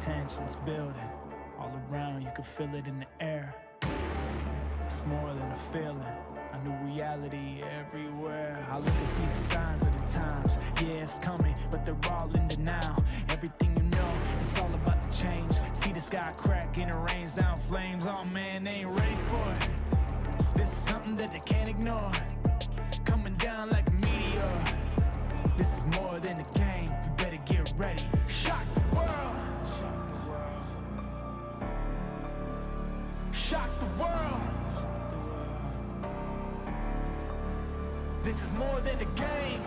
tension's building. All around, you can feel it in the air. It's more than a feeling. I knew reality everywhere. I look and see the signs of the times. Yeah, it's coming, but they're all in denial. Everything you know, it's all about the change. See the sky crack and it rains down flames. Oh man, they ain't ready for it. This is something that they can't ignore. Coming down like a meteor. This is more than a game. You better get ready. Shock the world. Shock the world. Shock the world. This is more than a game.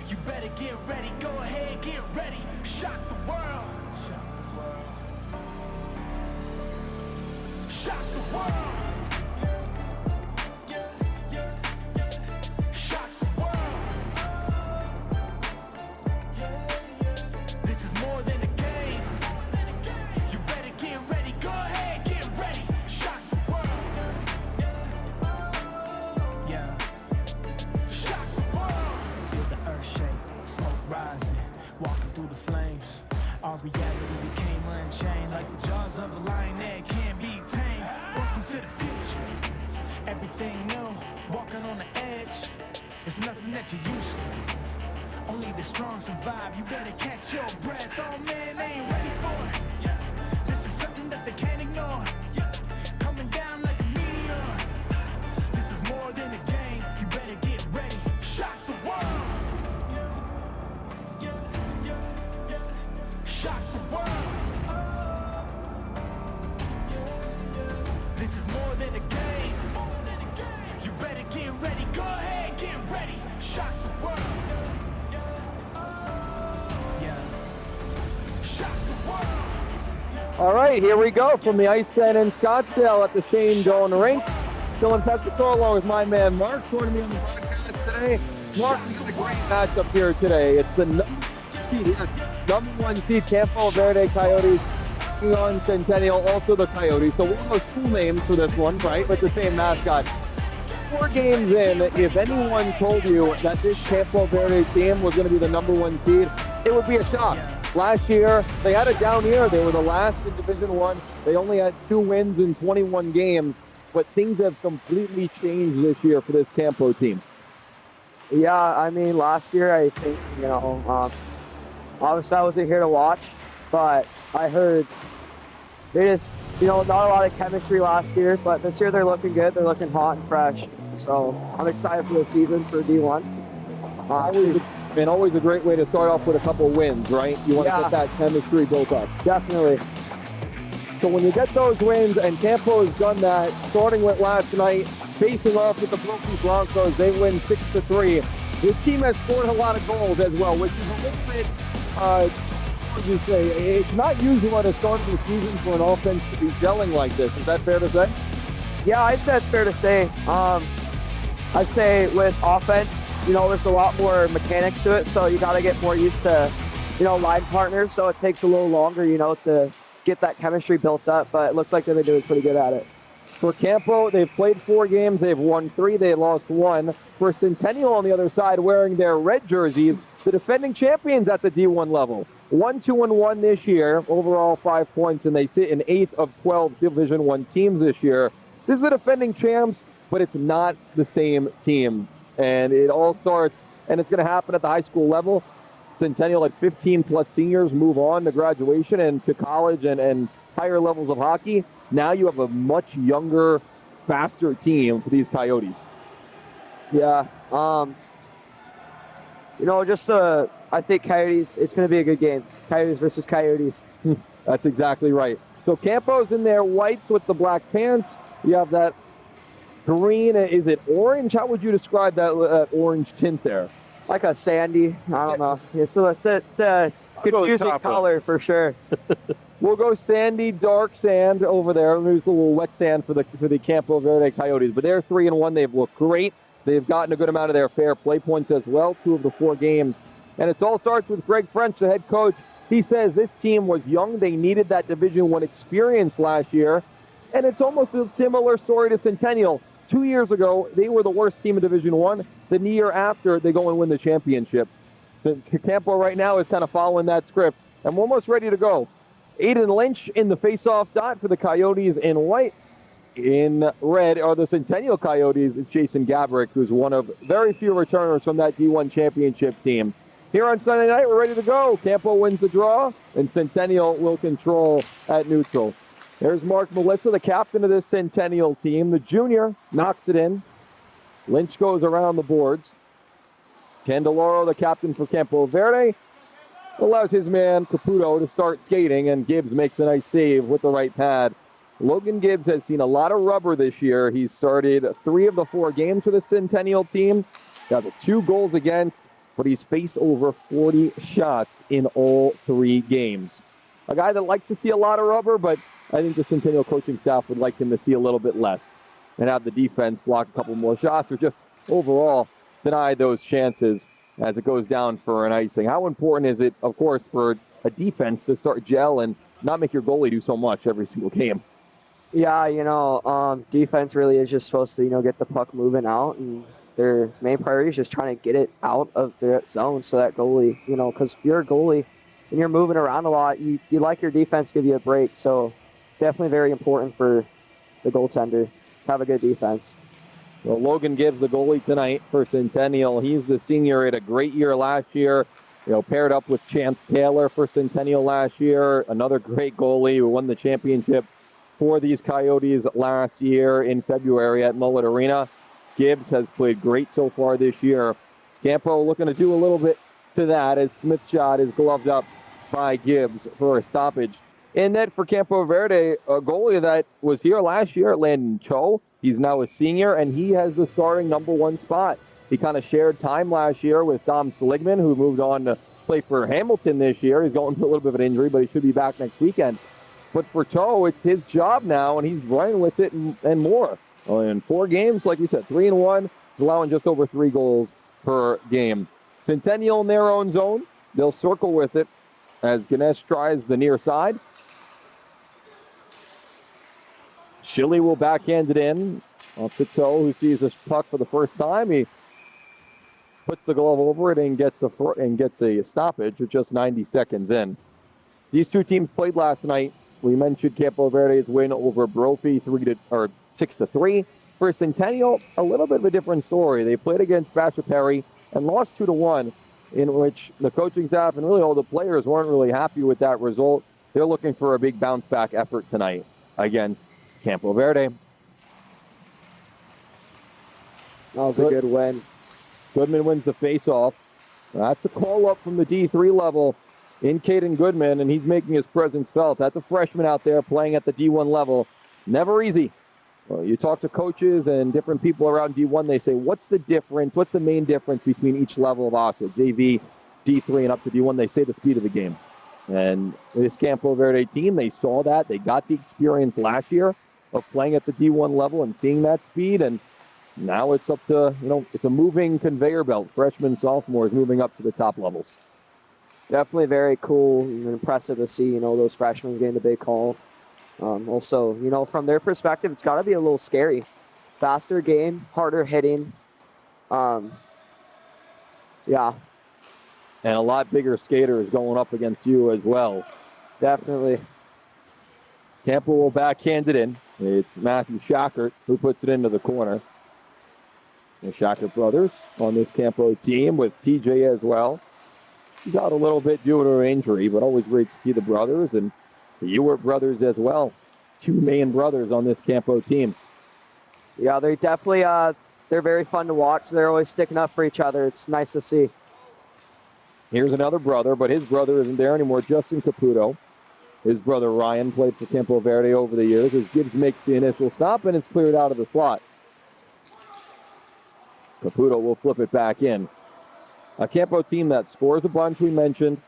You better get ready. Go ahead, get ready. Shock the world. Shock the world. Shock the world. Shock the world. This is more than a game. You better get ready. Go ahead, get ready. Shock the world. Yeah. Shock the world. Feel the earth shake, smoke rising, walking through the flames. Our reality became unchained, like the jaws of a lion that can't be tamed. Welcome to the future. Everything new, walking on the edge. It's nothing that you're used to. Only the strong survive. You better catch your breath. Oh man, they ain't ready for it. Yeah. This is something that they can't ignore. Yeah. Coming down like a meteor. This is more than a game. You better get ready. Shock the world. Shock the world. This is more than a game. You better get ready. Go ahead, get ready. Shock the world. Yeah. Shock the world. All right, here we go from the Ice Den in Scottsdale at the Shane Doan Rink. Still in Pescatore along with my man Mark, joining me on the podcast today. Mark, we got a great matchup here today. It's the number one seed Campo Verde Coyotes taking on Centennial, also the Coyotes. So we'll have two names for this one, right, with the same mascot. 4 games in, if anyone told you that this Campo Verde team was going to be the number one seed, it would be a shock. Last year, they had a down year. They were the last in Division I. They only had 2 wins in 21 games, but things have completely changed this year for this Campo team. Yeah, I mean, last year, I think, obviously I wasn't here to watch, but I heard they just, not a lot of chemistry last year, but this year they're looking good. They're looking hot and fresh. So I'm excited for the season for D1. Always a great way to start off with a couple wins, right? You want to get that chemistry built up. Definitely. So when you get those wins, and Campo has done that, starting with last night, facing off with the Broken Broncos, they win 6-3. This team has scored a lot of goals as well, which is a little bit, what would you say, it's not usual at a start of the season for an offense to be gelling like this. Is that fair to say? Yeah, I'd say it's fair to say. I'd say with offense, there's a lot more mechanics to it, so you got to get more used to, line partners, so it takes a little longer, to get that chemistry built up, but it looks like they've been doing pretty good at it. For Campo, they've played 4 games, they've won 3, they lost 1. For Centennial on the other side, wearing their red jerseys, the defending champions at the D1 level. 1-2-1 this year, overall 5 points, and they sit in 8th of 12 Division I teams this year. This is the defending champs, but it's not the same team. And it all starts, and it's going to happen at the high school level. Centennial at 15-plus seniors move on to graduation and to college and higher levels of hockey. Now you have a much younger, faster team for these Coyotes. Yeah. I think Coyotes, it's going to be a good game. Coyotes versus Coyotes. That's exactly right. So Campo's in their whites with the black pants. You have that green. Is it orange? How would you describe that orange tint there? Like a sandy. I don't know. It's a confusing color for sure. We'll go sandy, dark sand over there. There's a little wet sand for the Campo Verde Coyotes. But they're 3-1. They've looked great. They've gotten a good amount of their fair play points as well, 2 of the 4 games. And it all starts with Greg French, the head coach. He says this team was young. They needed that Division I experience last year. And it's almost a similar story to Centennial. 2 years ago, they were the worst team in Division I. The year after, they go and win the championship. So Campo right now is kind of following that script. And we're almost ready to go. Aiden Lynch in the face-off dot for the Coyotes in white. In red are the Centennial Coyotes. It's Jason Gabrick, who's one of very few returners from that D1 championship team. Here on Sunday night, we're ready to go. Campo wins the draw, and Centennial will control at neutral. There's Mark Melissa, the captain of this Centennial team. The junior knocks it in. Lynch goes around the boards. Candeloro, the captain for Campo Verde, allows his man Caputo to start skating, and Gibbs makes a nice save with the right pad. Logan Gibbs has seen a lot of rubber this year. He's started 3 of the 4 games for the Centennial team. Got the 2 goals against, but he's faced over 40 shots in all 3 games. A guy that likes to see a lot of rubber, but I think the Centennial coaching staff would like him to see a little bit less and have the defense block a couple more shots or just overall deny those chances as it goes down for an icing. How important is it, of course, for a defense to start gel and not make your goalie do so much every single game? Yeah, defense really is just supposed to, get the puck moving out, and their main priority is just trying to get it out of their zone so that goalie, because if you're a goalie and you're moving around a lot, you like your defense to give you a break. So definitely very important for the goaltender to have a good defense. Well, Logan Gibbs, the goalie tonight for Centennial. He's the senior, had a great year last year. Paired up with Chance Taylor for Centennial last year. Another great goalie who won the championship for these Coyotes last year in February at Mullet Arena. Gibbs has played great so far this year. Campo looking to do a little bit to that as Smith's shot is gloved up by Gibbs for a stoppage. In net for Campo Verde, a goalie that was here last year at Landon Cho. He's now a senior, and he has the starting number 1 spot. He kind of shared time last year with Dom Seligman, who moved on to play for Hamilton this year. He's going through a little bit of an injury, but he should be back next weekend. But for Toe, it's his job now, and he's running with it and more. In 4 games, like you said, 3-1. He's allowing just over 3 goals per game. Centennial in their own zone. They'll circle with it as Ganesh tries the near side. Shilly will backhand it in off to Toe, who sees this puck for the first time. He puts the glove over it and gets a stoppage with just 90 seconds in. These 2 teams played last night. We mentioned Campo Verde's win over Brophy 6-3. For Centennial, a little bit of a different story. They played against Basher Perry and lost 2-1, in which the coaching staff and really all the players weren't really happy with that result. They're looking for a big bounce back effort tonight against Campo Verde. That was a good win. Goodman wins the face-off. That's a call-up from the D3 level in Caden Goodman, and he's making his presence felt. That's a freshman out there playing at the D1 level. Never easy. Well, you talk to coaches and different people around D1, they say, what's the difference? What's the main difference between each level of AHSHA, JV, D3, and up to D1? They say the speed of the game. And this Campo Verde team, they saw that. They got the experience last year of playing at the D1 level and seeing that speed, and now it's up to, it's a moving conveyor belt. Freshmen, sophomores moving up to the top levels. Definitely very cool and impressive to see, those freshmen getting the big call. Also, from their perspective, it's got to be a little scary. Faster game, harder hitting. Yeah. And a lot bigger skaters going up against you as well. Definitely. Campo will backhand it in. It's Matthew Shackert who puts it into the corner. The Shackert brothers on this Campo team with TJ as well. He's out a little bit due to an injury, but always great to see the brothers and the Ewert brothers as well. 2 main brothers on this Campo team. Yeah, they definitely, they're very fun to watch. They're always sticking up for each other. It's nice to see. Here's another brother, but his brother isn't there anymore, Justin Caputo. His brother Ryan played for Campo Verde over the years as Gibbs makes the initial stop, and it's cleared out of the slot. Caputo will flip it back in. A Campo team that scores a bunch, we mentioned.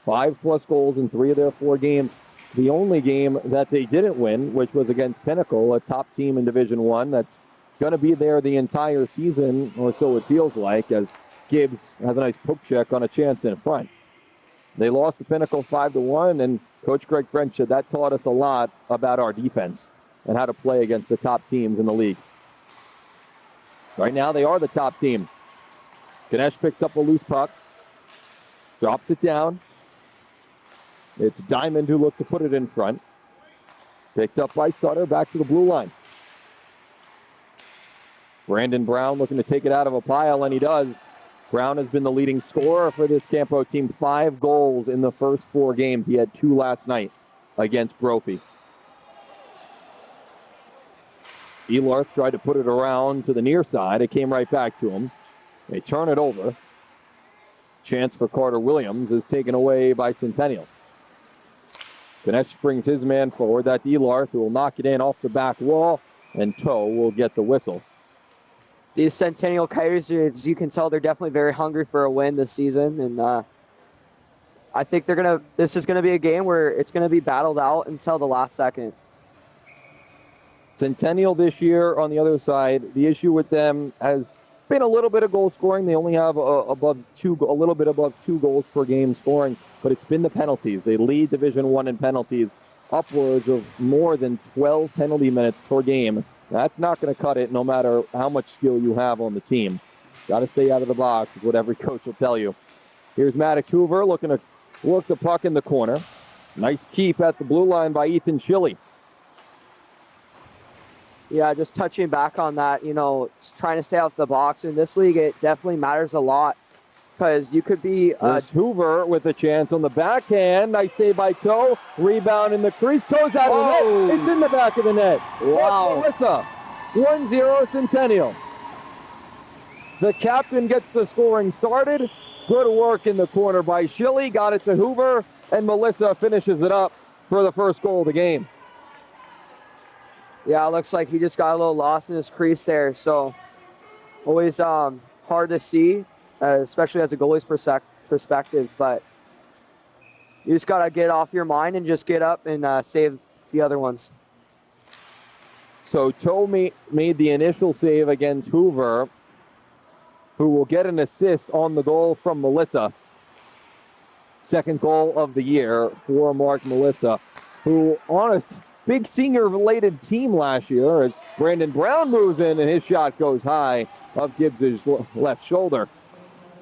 5+ goals in 3 of their 4 games. The only game that they didn't win, which was against Pinnacle, a top team in Division I that's going to be there the entire season, or so it feels like, as Gibbs has a nice poke check on a chance in front. They lost to Pinnacle 5-1, and Coach Greg French said that taught us a lot about our defense and how to play against the top teams in the league. Right now, they are the top team. Ganesh picks up a loose puck, drops it down. It's Diamond who looked to put it in front. Picked up by Sutter, back to the blue line. Brandon Brown looking to take it out of a pile, and he does. Brown has been the leading scorer for this Campo team. 5 goals in the first 4 games. He had 2 last night against Brophy. Elarth tried to put it around to the near side. It came right back to him. They turn it over. Chance for Carter Williams is taken away by Centennial. Ganesh brings his man forward. That's Elarth, who will knock it in off the back wall, and Toe will get the whistle. These Centennial Coyotes, as you can tell, they're definitely very hungry for a win this season, and I think this is gonna be a game where it's gonna be battled out until the last second. Centennial this year, on the other side, the issue with them has been a little bit of goal scoring. They only have a little bit above 2 goals per game scoring, but it's been the penalties. They lead Division I in penalties, upwards of more than 12 penalty minutes per game. That's not going to cut it no matter how much skill you have on the team. Got to stay out of the box is what every coach will tell you. Here's Maddox Hoover looking to work the puck in the corner. Nice keep at the blue line by Ethan Schilly. Yeah, just touching back on that, just trying to stay out the box. In this league, it definitely matters a lot because you could be... There's Hoover with a chance on the backhand. Nice save by Toe. Rebound in the crease. Toe's out of the net. It's in the back of the net. Wow. Melissa. 1-0 Centennial. The captain gets the scoring started. Good work in the corner by Schilly. Got it to Hoover, and Melissa finishes it up for the first goal of the game. Yeah, it looks like he just got a little lost in his crease there. So always hard to see, especially as a goalie's perspective. But you just got to get off your mind and just get up and save the other ones. So Toe made the initial save against Hoover, who will get an assist on the goal from Melissa. Second goal of the year for Mark Melissa, who on a big senior-related team last year as Brandon Brown moves in and his shot goes high of Gibbs' left shoulder.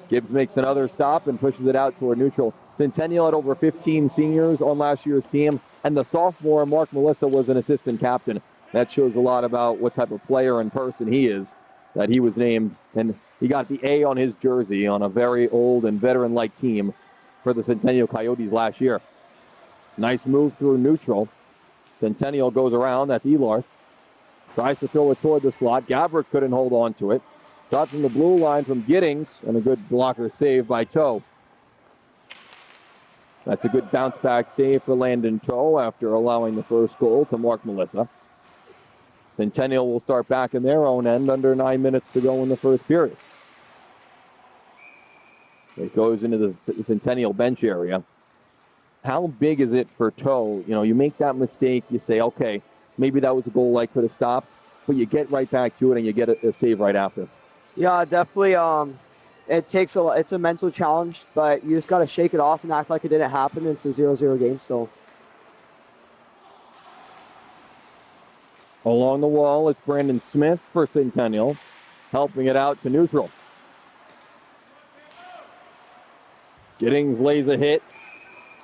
Gibbs makes another stop and pushes it out toward neutral. Centennial had over 15 seniors on last year's team, and the sophomore, Mark Melissa, was an assistant captain. That shows a lot about what type of player and person he is, that he was named, and he got the A on his jersey on a very old and veteran-like team for the Centennial Coyotes last year. Nice move through neutral. Centennial goes around. That's Elarth. Tries to throw it toward the slot. Gabbert couldn't hold on to it. Shot from the blue line from Giddings, and a good blocker save by Toe. That's a good bounce-back save for Landon Toe after allowing the first goal to Mark Melissa. Centennial will start back in their own end under 9 minutes to go in the first period. It goes into the Centennial bench area. How big is it for Toe? You make that mistake, you say, okay, maybe that was a goal I could have stopped, but you get right back to it and you get a save right after. Yeah, definitely. It's a mental challenge, but you just got to shake it off and act like it didn't happen. It's a 0-0 game still. Along the wall, it's Brandon Smith for Centennial, helping it out to neutral. Giddings lays a hit.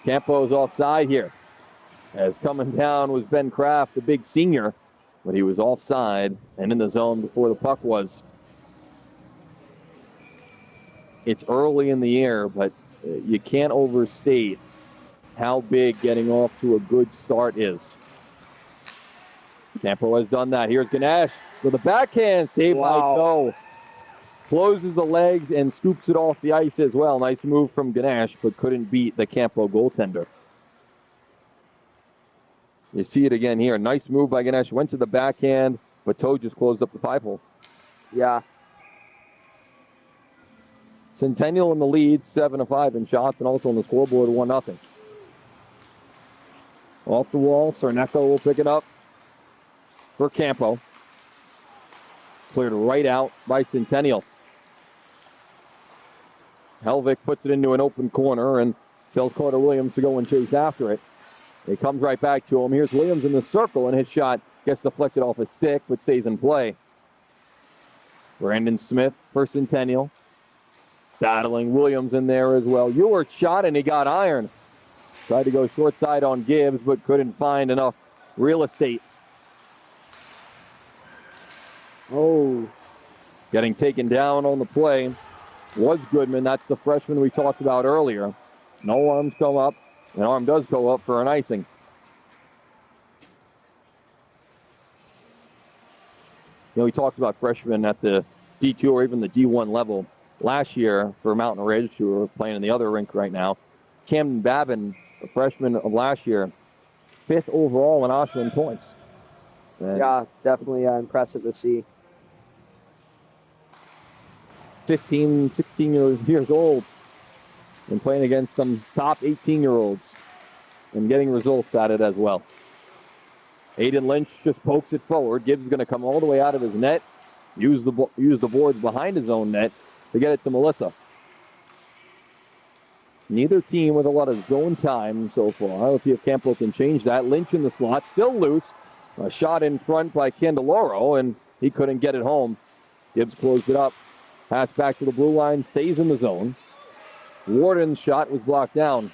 Campo's offside here. As coming down was Ben Kraft, the big senior, but he was offside and in the zone before the puck was. It's early in the year, but you can't overstate how big getting off to a good start is. Campo has done that. Here's Ganesh with a backhand save by Toe. Closes the legs and scoops it off the ice as well. Nice move from Ganesh, but couldn't beat the Campo goaltender. You see it again here. Nice move by Ganesh. Went to the backhand, but Toe just closed up the 5-hole. Yeah. Centennial in the lead, 7-5 in shots, and also on the scoreboard, 1-0. Off the wall, Cernecco will pick it up for Campo. Cleared right out by Centennial. Helvik puts it into an open corner and tells Carter Williams to go and chase after it. It comes right back to him. Here's Williams in the circle, and his shot gets deflected off his stick, but stays in play. Brandon Smith for Centennial. Battling Williams in there as well. Ewert shot, and he got iron. Tried to go short side on Gibbs, but couldn't find enough real estate. Oh. Getting taken down on the play was Goodman. That's the freshman we talked about earlier. No arms come up. An arm does go up for an icing. You know, we talked about freshmen at the D2 or even the D1 level last year for Mountain Ridge, who are playing in the other rink right now. Camden Babin, a freshman of last year, 5th overall in AHSHA in points. And Yeah, definitely impressive to see. 15, 16 years old and playing against some top 18-year-olds and getting results at it as well. Aiden Lynch just pokes it forward. Gibbs is going to come all the way out of his net, use the boards behind his own net to get it to Melissa. Neither team with a lot of zone time so far. Let's see if Campo can change that. Lynch in the slot, still loose. A shot in front by Candeloro, and he couldn't get it home. Gibbs closed it up. Pass back to the blue line, stays in the zone. Warden's shot was blocked down.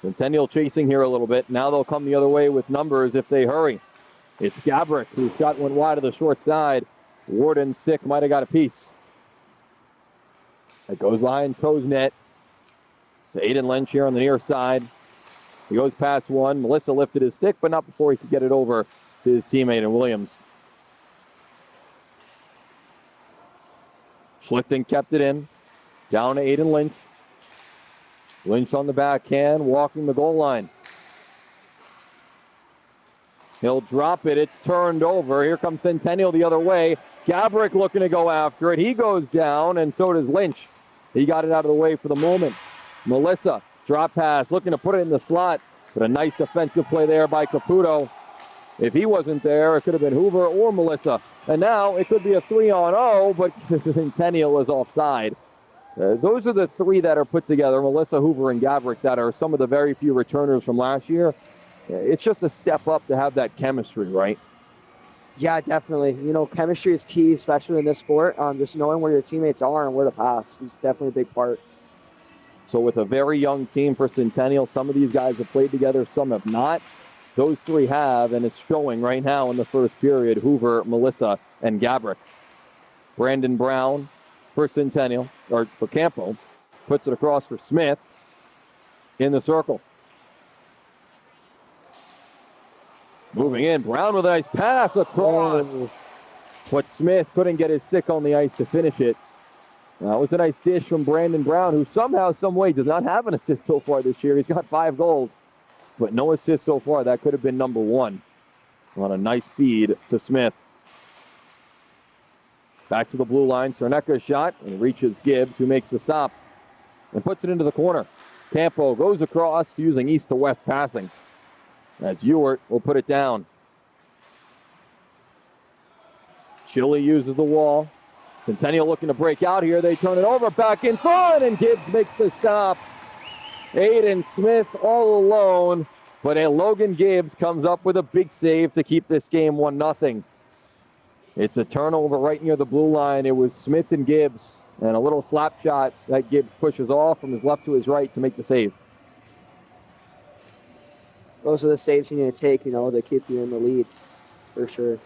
Centennial chasing here a little bit. Now they'll come the other way with numbers if they hurry. It's Gabrick, whose shot went wide of the short side. Warden sick, might have got a piece. It goes behind Toe's net to Aiden Lynch here on the near side. He goes past one. Melissa lifted his stick, but not before he could get it over to his teammate in Williams. Schlichting kept it in. Down to Aiden Lynch. Lynch on the backhand, walking the goal line. He'll drop it. It's turned over. Here comes Centennial the other way. Gabrick looking to go after it. He goes down, and so does Lynch. He got it out of the way for the moment. Melissa, drop pass, looking to put it in the slot. But a nice defensive play there by Caputo. If he wasn't there, it could have been Hoover or Melissa. And now it could be a 3-on-0, but Centennial is offside. Those are the three that are put together, Melissa, Hoover, and Gabrick, that are some of the very few returners from last year. It's just a step up to have that chemistry, right? Yeah, definitely. You know, chemistry is key, especially in this sport. Just knowing where your teammates are and where to pass is definitely a big part. So with a very young team for Centennial, some of these guys have played together, some have not. Those three have, and it's showing right now in the first period, Hoover, Melissa, and Gabrick. Brandon Brown for Centennial, or for Campo, puts it across for Smith in the circle. Moving in, Brown with a nice pass across. But Smith couldn't get his stick on the ice to finish it. That was a nice dish from Brandon Brown, who somehow, some way, does not have an assist so far this year. He's got 5 goals, but no assist so far. That could have been number 1. On a nice feed to Smith. Back to the blue line, Cernecca's shot, and reaches Gibbs, who makes the stop and puts it into the corner. Campo goes across using east to west passing. As Ewart will put it down. Chile uses the wall. Centennial looking to break out here. They turn it over back in front, and Gibbs makes the stop. Aiden Smith all alone, but Logan Gibbs comes up with a big save to keep this game 1-0. It's a turnover right near the blue line. It was Smith and Gibbs, and a little slap shot that Gibbs pushes off from his left to his right to make the save. Those are the saves you need to take, you know, to keep you in the lead, for sure.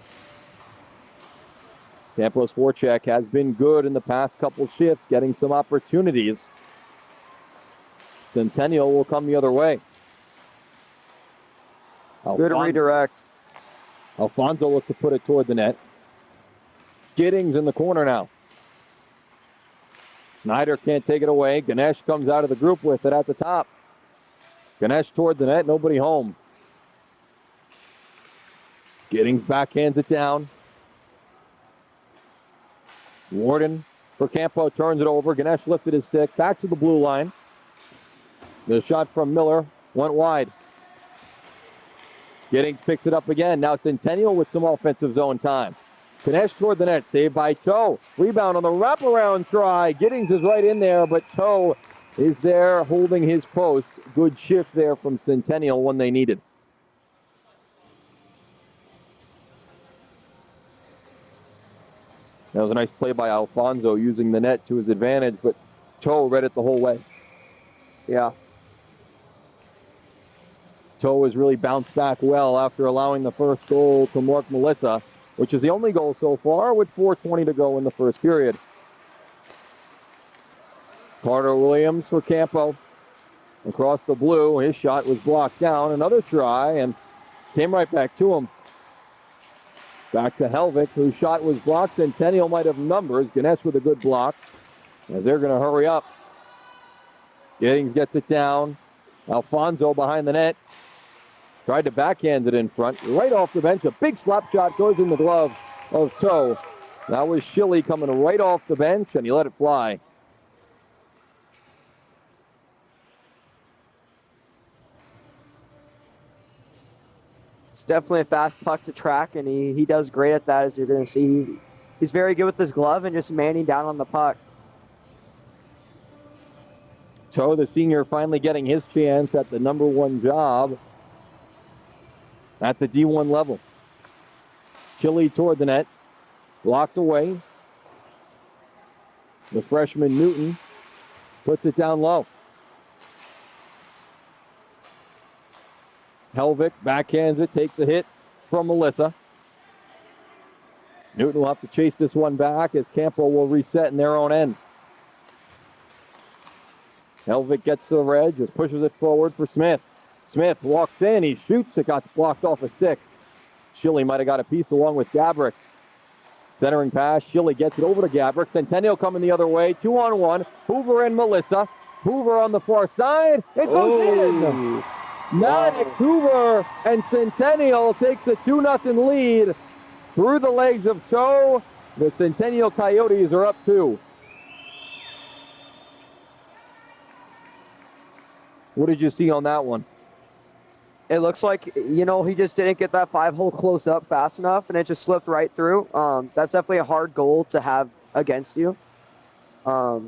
Campo's forecheck has been good in the past couple shifts, getting some opportunities. Centennial will come the other way. Good redirect. Alfonso looks to put it toward the net. Giddings in the corner now. Snyder can't take it away. Ganesh comes out of the group with it at the top. Ganesh toward the net, nobody home. Giddings backhands it down. Warden for Campo turns it over. Ganesh lifted his stick back to the blue line. The shot from Miller went wide. Giddings picks it up again. Now Centennial with some offensive zone time. Ganesh toward the net, saved by Toe. Rebound on the wraparound try. Giddings is right in there, but Toe is there holding his post. Good shift there from Centennial when they needed. That was a nice play by Alfonso using the net to his advantage, but Toe read it the whole way. Yeah. Toe has really bounced back well after allowing the first goal to Mark Melissa, which is the only goal so far with 4:20 to go in the first period. Carter Williams for Campo. Across the blue, his shot was blocked down. Another try, and came right back to him. Back to Helvik, whose shot was blocked. Centennial might have numbers. Ganesh with a good block, as they're going to hurry up. Giddings gets it down. Alfonso behind the net. Tried to backhand it in front. Right off the bench, a big slap shot goes in the glove of Toe. That was Schilly coming right off the bench, and he let it fly. It's definitely a fast puck to track, and he does great at that, as you're going to see. He's very good with his glove and just manning down on the puck. Toe, the senior, finally getting his chance at the number one job at the D1 level. Chile toward the net, blocked away. The freshman Newton puts it down low. Helvik backhands it, takes a hit from Melissa. Newton will have to chase this one back as Campo will reset in their own end. Helvik gets to the red, just pushes it forward for Smith. Smith walks in, he shoots, it got blocked off a stick. Schilly might have got a piece along with Gabrick. Centering pass, Schilly gets it over to Gabrick. Centennial coming the other way, 2-on-1. Hoover and Melissa. Hoover on the far side, it goes in! Maddox, Hoover, and Centennial takes a 2-0 lead through the legs of Toe. The Centennial Coyotes are up 2. What did you see on that one? It looks like, he just didn't get that 5-hole close up fast enough, and it just slipped right through. That's definitely a hard goal to have against you. But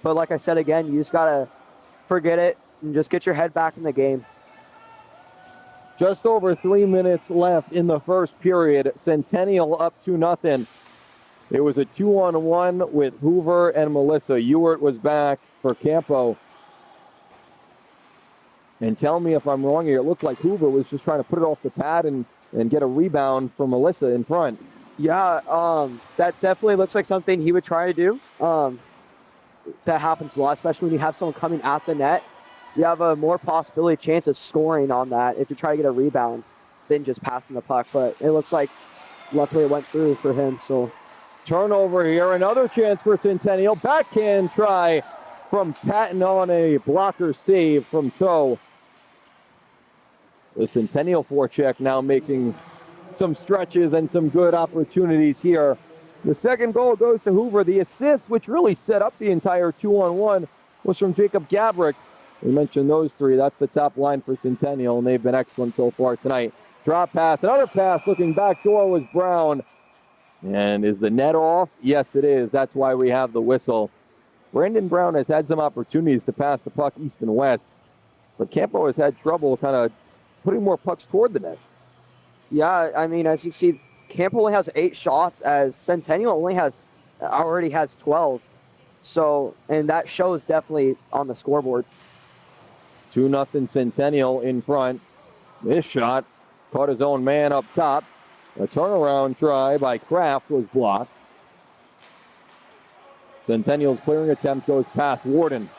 like I said again, you just got to forget it and just get your head back in the game. Just over 3 minutes left in the first period. Centennial up 2-0. It was a 2-on-1 with Hoover and Melissa. Ewart was back for Campo. And tell me if I'm wrong here. It looked like Hoover was just trying to put it off the pad and get a rebound from Melissa in front. Yeah, that definitely looks like something he would try to do. That happens a lot, especially when you have someone coming at the net. You have a more possibility chance of scoring on that if you try to get a rebound than just passing the puck. But it looks like luckily it went through for him. So turnover here, another chance for Centennial. Backhand try from Patton on a blocker save from Toe. The Centennial forecheck now making some stretches and some good opportunities here. The second goal goes to Hoover. The assist, which really set up the entire 2-on-1, was from Jacob Gabrick. We mentioned those three. That's the top line for Centennial, and they've been excellent so far tonight. Drop pass, another pass looking back door was Brown. And is the net off? Yes, it is. That's why we have the whistle. Brandon Brown has had some opportunities to pass the puck east and west, but Campo has had trouble kind of putting more pucks toward the net. Yeah, I mean, as you see, Campo only has 8 shots, as Centennial already has 12. So, and that shows definitely on the scoreboard. 2-0 Centennial in front. This shot caught his own man up top. A turnaround try by Kraft was blocked. Centennial's clearing attempt goes past Warden.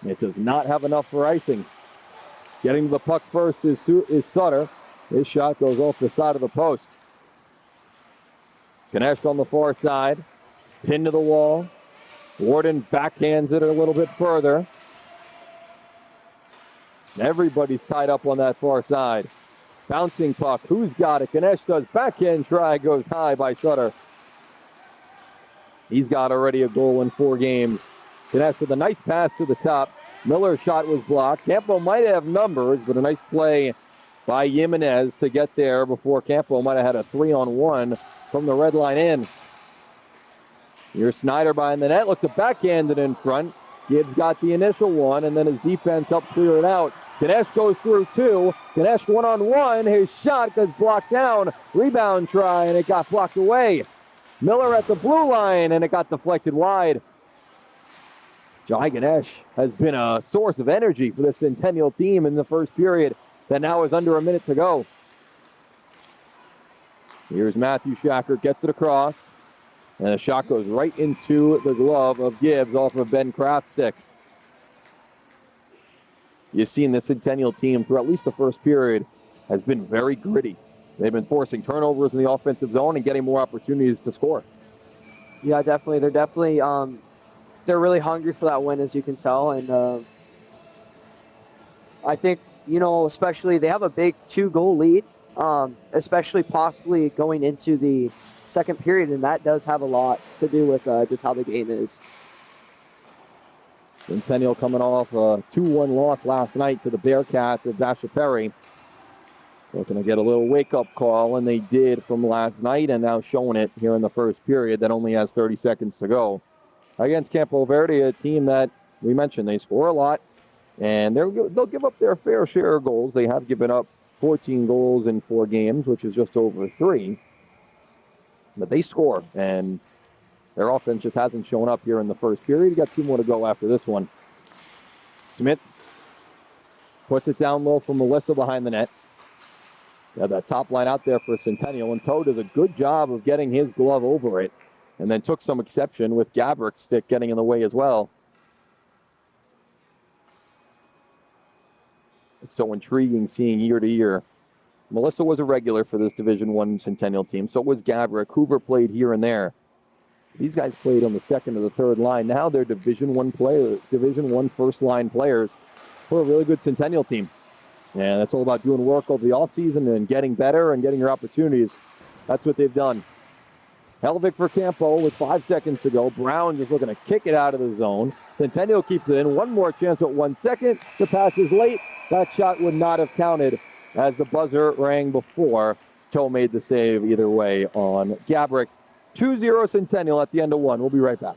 It does not have enough for icing. Getting to the puck first is Sutter. His shot goes off the side of the post. Ganesh on the far side. Pinned to the wall. Warden backhands it a little bit further. Everybody's tied up on that far side. Bouncing puck. Who's got it? Ganesh does. Backhand try goes high by Sutter. He's got already a goal in 4 games. Ganesh with a nice pass to the top. Miller's shot was blocked. Campo might have numbers, but a nice play by Jimenez to get there before Campo might have had a 3-on-1 from the red line in. Here's Snyder behind the net. Looked to backhand it in front. Gibbs got the initial one, and then his defense helped clear it out. Ganesh goes through 2. Ganesh 1-on-1. His shot gets blocked down. Rebound try, and it got blocked away. Miller at the blue line, and it got deflected wide. Jai Ganesh has been a source of energy for the Centennial team in the first period. that now is under a minute to go. Here's Matthew Shacker, gets it across, and the shot goes right into the glove of Gibbs off of Ben Kraft's stick. You've seen the Centennial team for at least the first period has been very gritty. They've been forcing turnovers in the offensive zone and getting more opportunities to score. Yeah, definitely. They're really hungry for that win, as you can tell. And I think, especially they have a big 2-goal lead, especially possibly going into the second period. And that does have a lot to do with just how the game is. Centennial coming off a 2-1 loss last night to the Bearcats of AHSHA Perry. Looking to get a little wake-up call, and they did from last night, and now showing it here in the first period that only has 30 seconds to go. Against Campo Verde, a team that we mentioned, they score a lot, and they'll give up their fair share of goals. They have given up 14 goals in 4 games, which is just over 3. But they score, and their offense just hasn't shown up here in the first period. You got 2 more to go after this one. Smith puts it down low for Melissa behind the net. Yeah, that top line out there for Centennial, and Toe does a good job of getting his glove over it, and then took some exception with Gabrick's stick getting in the way as well. It's so intriguing seeing year to year. Melissa was a regular for this Division I Centennial team, so was Gabrick. Hoover played here and there. These guys played on the second or the third line. Now they're Division I players, Division I first line players for a really good Centennial team. And that's all about doing work over the offseason and getting better and getting your opportunities. That's what they've done. Helvig for Campo with 5 seconds to go. Brown just looking to kick it out of the zone. Centennial keeps it in. One more chance with 1 second. The pass is late. That shot would not have counted as the buzzer rang before. Toe made the save either way on Gabrick. 2-0 Centennial at the end of 1. We'll be right back.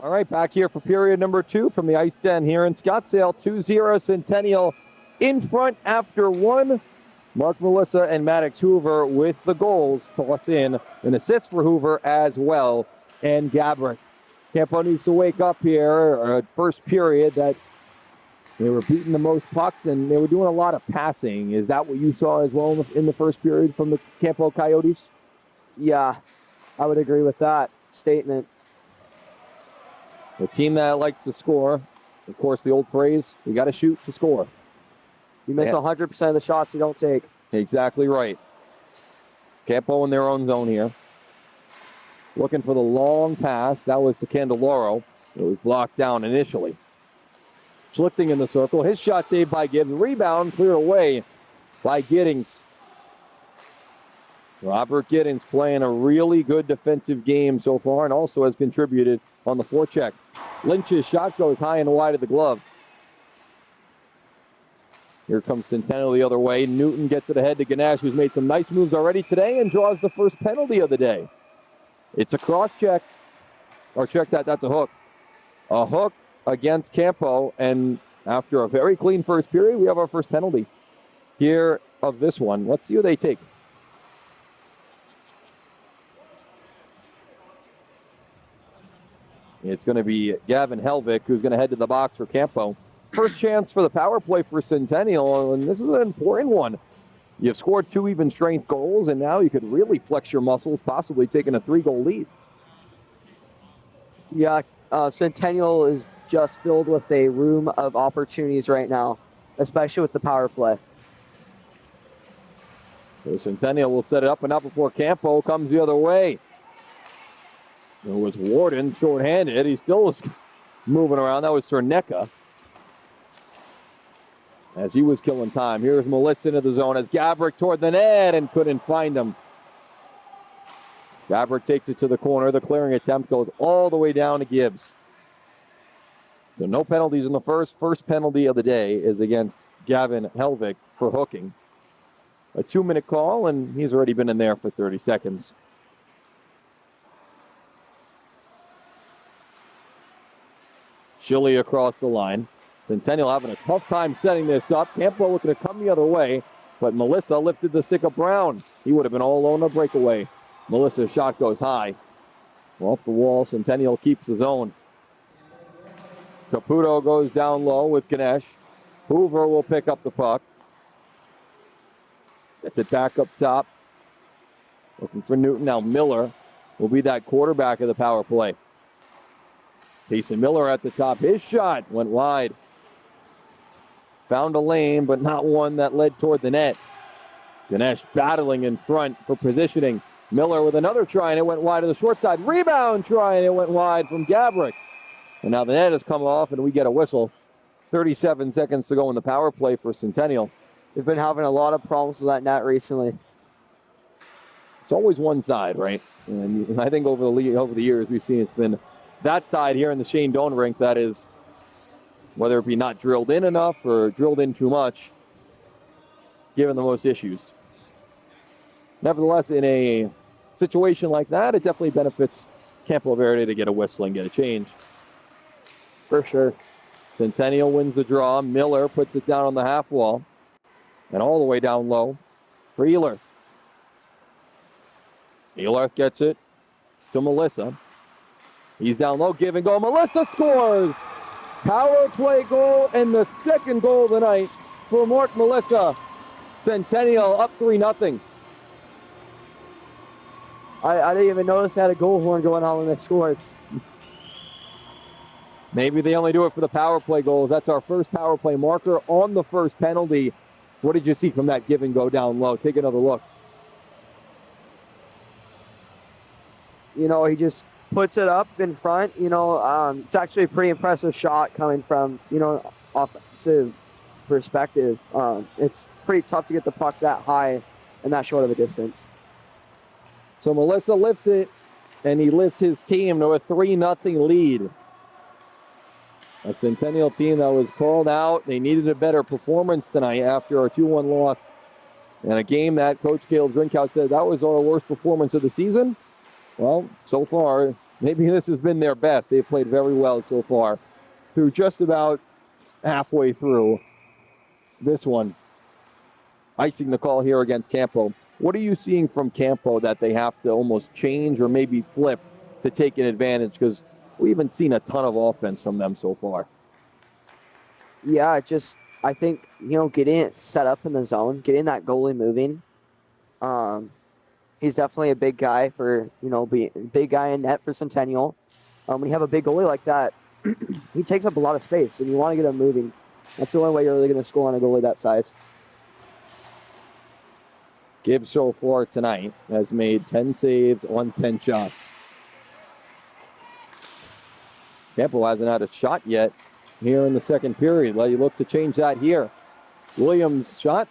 All right, back here for period number 2 from the Ice Den here in Scottsdale. 2-0 Centennial in front after 1. Mark Melissa and Maddox Hoover with the goals. Toss in an assist for Hoover as well, and Gabrick. Campo needs to wake up here. First period that they were beating the most pucks, and they were doing a lot of passing. Is that what you saw as well in the first period from the Campo Coyotes? Yeah, I would agree with that statement. A team that likes to score. Of course, the old phrase, you got to shoot to score. You miss 100% of the shots you don't take. Exactly right. Campo in their own zone here. Looking for the long pass. That was to Candeloro. It was blocked down initially. Schlichting in the circle. His shot saved by Gibbs. Rebound cleared away by Giddings. Robert Giddings playing a really good defensive game so far and also has contributed on the forecheck. Lynch's shot goes high and wide of the glove. Here comes Centennial the other way. Newton gets it ahead to Ganesh, who's made some nice moves already today and draws the first penalty of the day. It's a cross check. Or check that, that's a hook. A hook against Campo, and after a very clean first period, we have our first penalty here of this one. Let's see who they take. It's going to be Gavin Helvik, who's going to head to the box for Campo. First chance for the power play for Centennial, and this is an important one. You've scored 2 even strength goals, and now you could really flex your muscles, possibly taking a 3-goal lead. Yeah, Centennial is just filled with a room of opportunities right now, especially with the power play. So Centennial will set it up and up before Campo comes the other way. It was Warden shorthanded. He still was moving around. That was Cerneka as he was killing time. Here's Melissa into the zone as Gabrick toward the net and couldn't find him. Gabrick takes it to the corner. The clearing attempt goes all the way down to Gibbs. So no penalties in the first. First penalty of the day is against Gavin Helvik for hooking. A 2-minute call, and he's already been in there for 30 seconds. Chile across the line. Centennial having a tough time setting this up. Campo looking to come the other way, but Melissa lifted the stick of Brown. He would have been all alone on a breakaway. Melissa's shot goes high. Off the wall, Centennial keeps his own. Caputo goes down low with Ganesh. Hoover will pick up the puck. Gets it back up top. Looking for Newton. Now Miller will be that quarterback of the power play. Jason Miller at the top. His shot went wide. Found a lane, but not one that led toward the net. Ganesh battling in front for positioning. Miller with another try, and it went wide to the short side. Rebound try, and it went wide from Gabrick. And now the net has come off, and we get a whistle. 37 seconds to go in the power play for Centennial. They've been having a lot of problems with that net recently. It's always one side, right? And I think over the years we've seen it's been that side here in the Shane Doan rink that is, whether it be not drilled in enough or drilled in too much, given the most issues. Nevertheless, in a situation like that, it definitely benefits Campo Verde to get a whistle and get a change. For sure. Centennial wins the draw. Miller puts it down on the half wall. And all the way down low for Ehlers. Ehlers gets it to Melissa. He's down low, give and go. Melissa scores! Power play goal and the second goal of the night for Mark Melissa. Centennial up 3-0. I didn't even notice they had a goal horn going on when they scored. Maybe they only do it for the power play goals. That's our first power play marker on the first penalty. What did you see from that give and go down low? Take another look. You know, he just puts it up in front. You know, it's actually a pretty impressive shot coming from, you know, offensive perspective. It's pretty tough to get the puck that high and that short of a distance. So Melissa lifts it, and he lifts his team to a 3-0 lead. A Centennial team that was called out. They needed a better performance tonight after a 2-1 loss. And a game that Coach Caleb Drinkhouse said that was our worst performance of the season. Well, so far, maybe this has been their best. They've played very well so far through just about halfway through this one. Icing the call here against Campo. What are you seeing from Campo that they have to almost change or maybe flip to take an advantage? Because we haven't seen a ton of offense from them so far. Yeah, I think, you know, getting it set up in the zone, getting that goalie moving. He's definitely a big guy for, you know, big guy in net for Centennial. When you have a big goalie like that, he takes up a lot of space, and you want to get him moving. That's the only way you're really going to score on a goalie that size. Gibbs so far tonight has made 10 saves on 10 shots. Campo hasn't had a shot yet here in the second period. Let you look to change that here. Williams' shot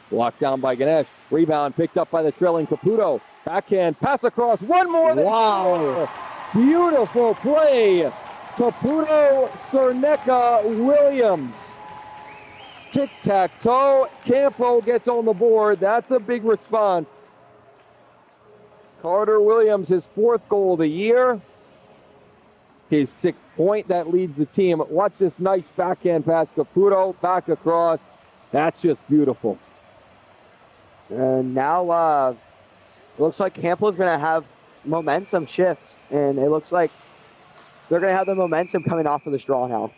blocked down by Ganesh. Rebound picked up by the trailing Caputo. Backhand pass across. One more. Wow. Beautiful play. Caputo, Cerneka, Williams. Tic-tac-toe. Campo gets on the board. That's a big response. Carter Williams, his 4th goal of the year. his 6th point. That leads the team. Watch this nice backhand pass. Caputo back across. That's just beautiful. And now it looks like Campo's going to have momentum shift. And it looks like they're going to have the momentum coming off of this draw now.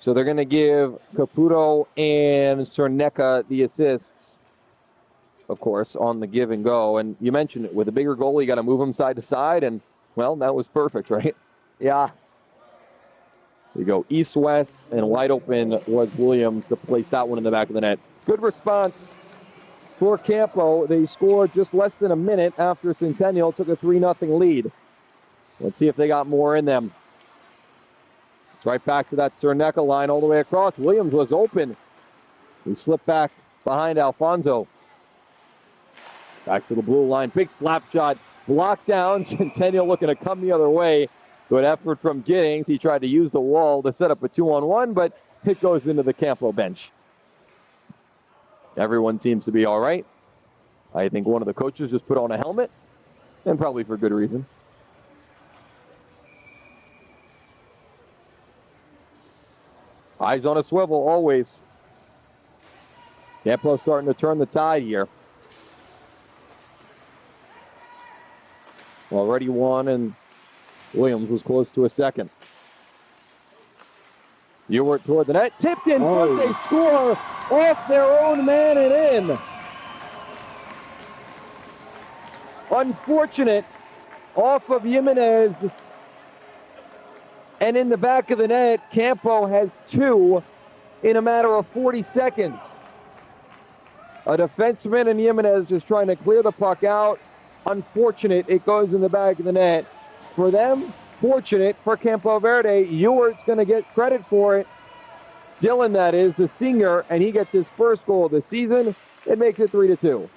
So they're going to give Caputo and Cerneka the assists, of course, on the give and go. And you mentioned it, with a bigger goal, you got to move him side to side. And, well, that was perfect, right? Yeah. You go east-west, and wide open was Williams to place that one in the back of the net. Good response for Campo. They scored just less than a minute after Centennial took a 3-0 lead. Let's see if they got more in them. It's right back to that Cerneka line all the way across. Williams was open. He slipped back behind Alfonso. Back to the blue line. Big slap shot. Blocked down. Centennial looking to come the other way. Good effort from Giddings. He tried to use the wall to set up a 2-on-1, but it goes into the Campo bench. Everyone seems to be all right. I think one of the coaches just put on a helmet, and probably for good reason. Eyes on a swivel, always. Campo starting to turn the tide here. Already won, and Williams was close to a second. Ewert toward the net. Tipped in front. They score off their own man and in. Unfortunate off of Jimenez. And in the back of the net, Campo has 2 in a matter of 40 seconds. A defenseman and Jimenez just trying to clear the puck out. Unfortunate, it goes in the back of the net. For them, fortunate for Campo Verde. Ewert's going to get credit for it. Dylan, that is, the senior, and he gets his first goal of the season. It makes it 3-2.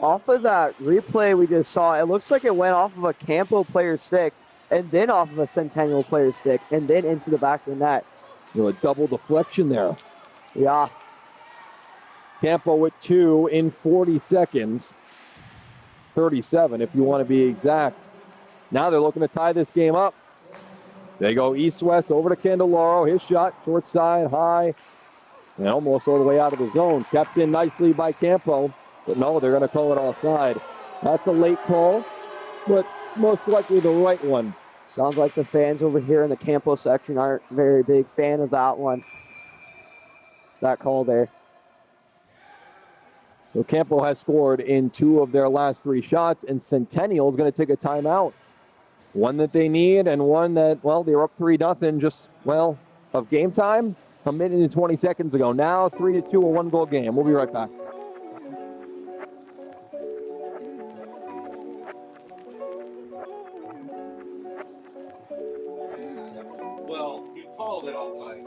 Off of that replay we just saw, it looks like it went off of a Campo player's stick and then off of a Centennial player's stick and then into the back of the net. You know, a double deflection there. Yeah. Campo with 2 in 40 seconds. 37 if you want to be exact. Now they're looking to tie this game up. They go east-west over to Candelaro. His shot, short side, high, and almost all the way out of the zone. Kept in nicely by Campo, but no, they're going to call it offside. That's a late call, but most likely the right one. Sounds like the fans over here in the Campo section aren't a very big fan of that one. That call there. So Campo has scored in 2 of their last 3 shots, and Centennial is going to take a timeout. One that they need, and one that, well, they were up 3-0 just, well, of game time a minute and 20 seconds ago. Now 3-2, a 1-goal game. We'll be right back. Well, he called it offside.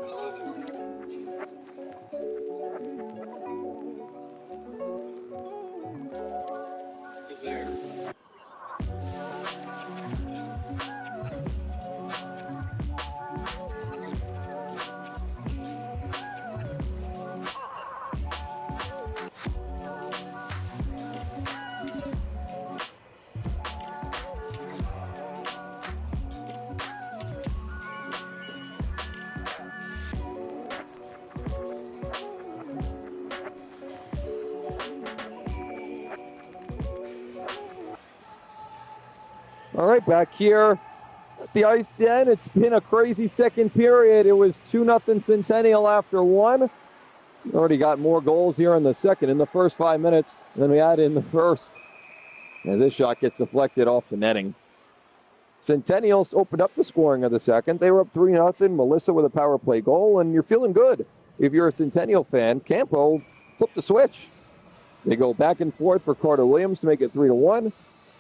There. All right, back here at the Ice Den. It's been a crazy second period. It was 2-0 Centennial after 1. Already got more goals here in the second, in the first 5 minutes, than we had in the first. As this shot gets deflected off the netting. Centennials opened up the scoring of the second. They were up 3-0. Melissa with a power play goal, and you're feeling good. If you're a Centennial fan, Campo flipped the switch. They go back and forth for Carter Williams to make it 3-1.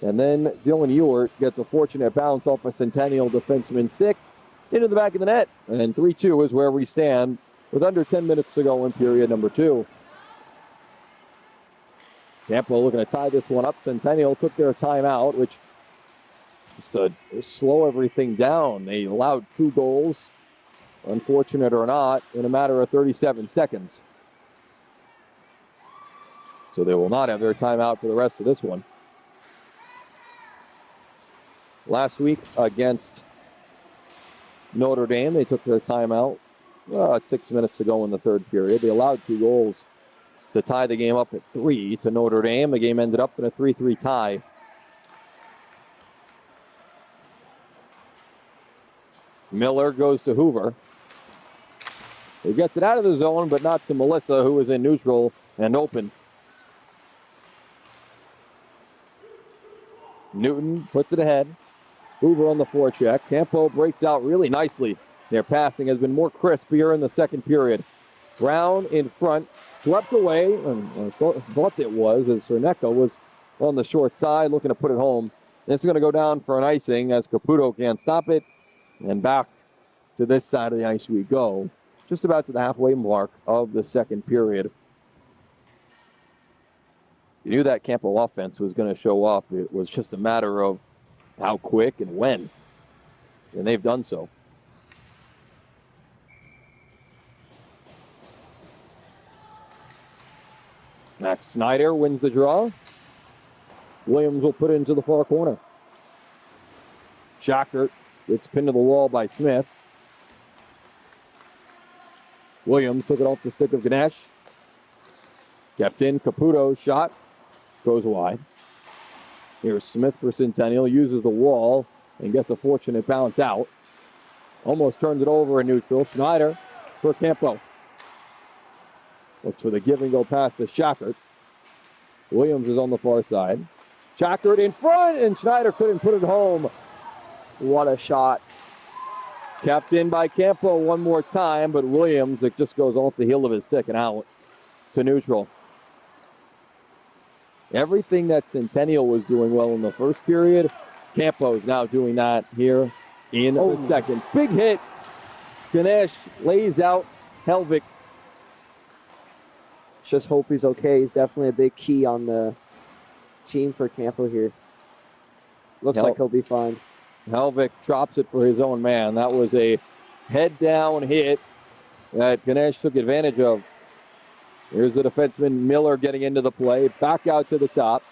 And then Dylan Ewert gets a fortunate bounce off a Centennial defenseman stick into the back of the net. And 3-2 is where we stand with under 10 minutes to go in period number 2. Campo looking to tie this one up. Centennial took their timeout, which just to slow everything down. They allowed 2 goals, unfortunate or not, in a matter of 37 seconds. So they will not have their timeout for the rest of this one. last week against Notre Dame. They took their timeout. At 6 minutes to go in the third period. They allowed 2 goals to tie the game up at 3 to Notre Dame. The game ended up in a 3-3 tie. Miller goes to Hoover. He gets it out of the zone, but not to Melissa, who is in neutral and open. Newton puts it ahead. Hoover on the forecheck. Campo breaks out really nicely. Their passing has been more crisp here in the second period. Brown in front, swept away, and thought it was, as Cernecco was on the short side looking to put it home. This is going to go down for an icing as Caputo can't stop it. And back to this side of the ice we go, just about to the halfway mark of the second period. You knew that Campo offense was going to show up. It was just a matter of how quick and when. And they've done so. Max Snyder wins the draw. Williams will put it into the far corner. Shackert gets pinned to the wall by Smith. Williams took it off the stick of Ganesh. Kept in. Caputo's shot goes wide. Here's Smith for Centennial. Uses the wall and gets a fortunate bounce out. Almost turns it over in neutral. Schneider for Campo. Looks for the give and go pass to Shackert. Williams is on the far side. Shackert in front, and Schneider couldn't put it home. What a shot. Kept in by Campo one more time, but Williams, it just goes off the heel of his stick and out to neutral. Everything that Centennial was doing well in the first period, Campo is now doing that here in the second. Big hit. Ganesh lays out Helvik. Just hope he's okay. He's definitely a big key on the team for Campo here. Looks like he'll be fine. Helvik drops it for his own man. That was a head-down hit that Ganesh took advantage of. Here's the defenseman Miller getting into the play. Back out to the top.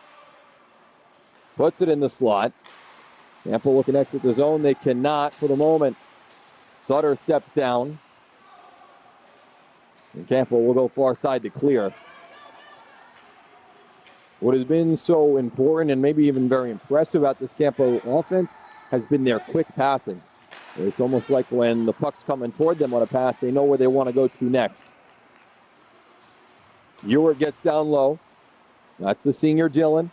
Puts it in the slot. Campo looking to exit the zone. They cannot for the moment. Sutter steps down. And Campo will go far side to clear. What has been so important and maybe even very impressive about this Campo offense has been their quick passing. It's almost like when the puck's coming toward them on a pass, they know where they want to go to next. Ewart gets down low. That's the senior Dylan.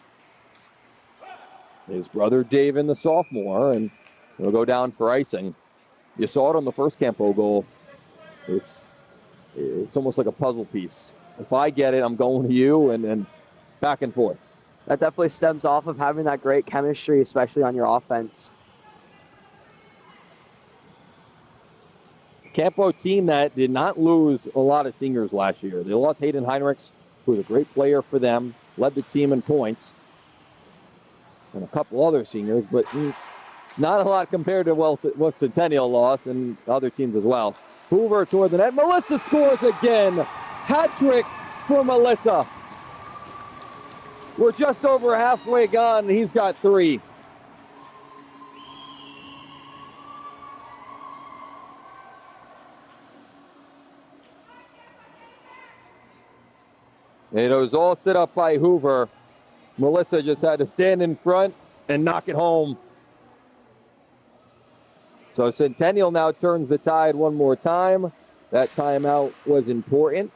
His brother David, the sophomore, and he'll go down for icing. You saw it on the first Campo goal. It's almost like a puzzle piece. If I get it, I'm going to you, and back and forth. That definitely stems off of having that great chemistry, especially on your offense. Campo team that did not lose a lot of seniors last year. They lost Hayden Heinrichs, who was a great player for them, led the team in points, and a couple other seniors, but not a lot compared to what Centennial lost and other teams as well. Hoover toward the net. Melissa scores again. Hat trick for Melissa. We're just over halfway gone, and he's got 3. It was all set up by Hoover. Melissa just had to stand in front and knock it home. So Centennial now turns the tide one more time. That timeout was important.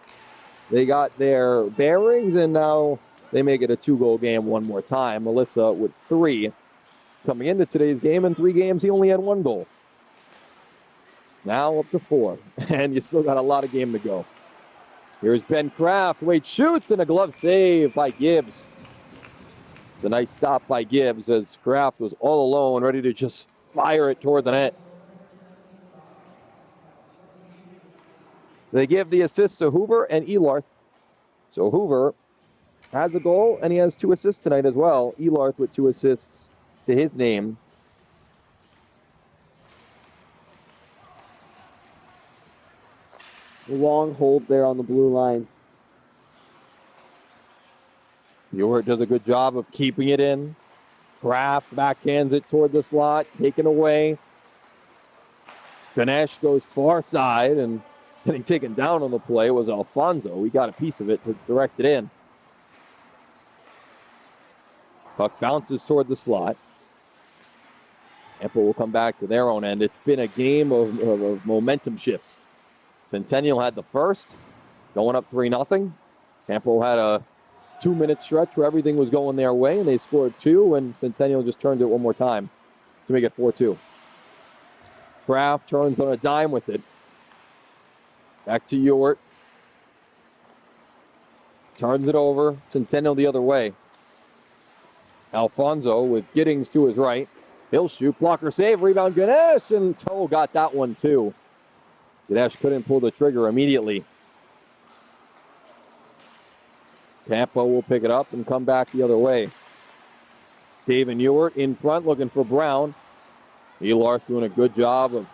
They got their bearings, and now they make it a 2-goal game one more time. Melissa with 3 coming into today's game. In 3 games, he only had 1 goal. Now up to 4, and you still got a lot of game to go. Here's Ben Kraft. Wade shoots, and a glove save by Gibbs. It's a nice stop by Gibbs as Kraft was all alone, ready to just fire it toward the net. They give the assist to Hoover and Elarth. So Hoover has a goal, and he has 2 assists tonight as well. Elarth with 2 assists to his name. Long hold there on the blue line. Ewart does a good job of keeping it in. Kraft backhands it toward the slot, taken away. Ganesh goes far side, and getting taken down on the play was Alfonso. He got a piece of it to direct it in. Puck bounces toward the slot. Campo will come back to their own end. It's been a game of momentum shifts. Centennial had the first, going up 3-0. Campo had a 2-minute stretch where everything was going their way, and they scored 2, and Centennial just turned it one more time to make it 4-2. Kraft turns on a dime with it. Back to Ewart. Turns it over. Centennial the other way. Alfonso with Giddings to his right. He'll shoot. Blocker save. Rebound Ganesh. And Toe got that one too. Ganesh couldn't pull the trigger immediately. Campo will pick it up and come back the other way. Dave and Ewart in front looking for Brown. Elarth doing a good job of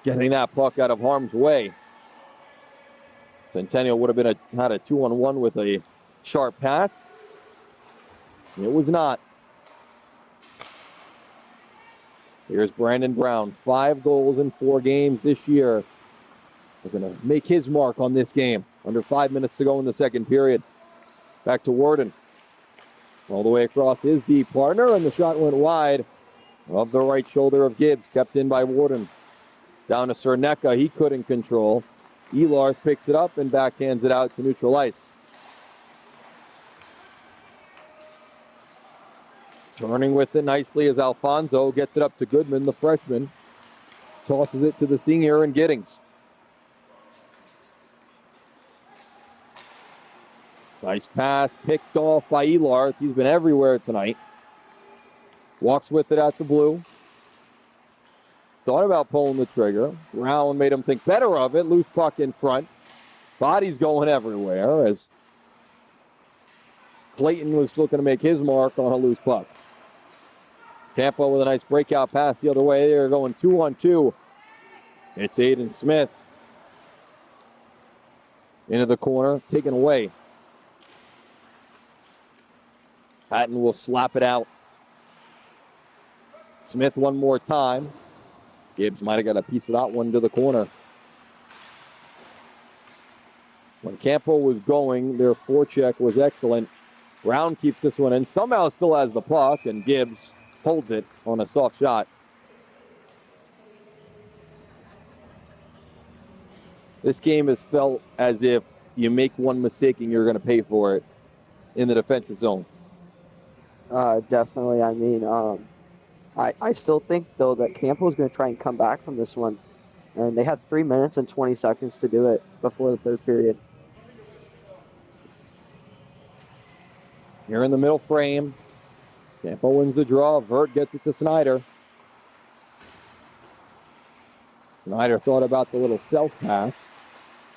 getting that puck out of harm's way. Centennial would have had a 2-on-1 with a sharp pass. It was not. Here's Brandon Brown. 5 goals in 4 games this year. We're going to make his mark on this game. Under 5 minutes to go in the second period. Back to Warden. All the way across his deep partner, and the shot went wide of the right shoulder of Gibbs. Kept in by Warden. Down to Cerneka. He couldn't control. Elarth picks it up and backhands it out to neutral ice. Turning with it nicely as Alfonso gets it up to Goodman, the freshman. Tosses it to the senior and Giddings. Nice pass, picked off by Elarth. He's been everywhere tonight. Walks with it at the blue. Thought about pulling the trigger. Brown made him think better of it. Loose puck in front. Bodies going everywhere as Clayton was looking to make his mark on a loose puck. Campo with a nice breakout pass the other way. They're going 2-on-2. It's Aiden Smith. Into the corner, taken away. Patton will slap it out. Smith one more time. Gibbs might have got a piece of that one to the corner. When Campo was going, their forecheck was excellent. Brown keeps this one in. Somehow still has the puck, and Gibbs holds it on a soft shot. This game has felt as if you make one mistake and you're going to pay for it in the defensive zone. Definitely. I mean, I still think, though, that Campo is going to try and come back from this one. And they had 3 minutes and 20 seconds to do it before the third period. Here in the middle frame. Campo wins the draw. Vert gets it to Snyder. Snyder thought about the little self-pass.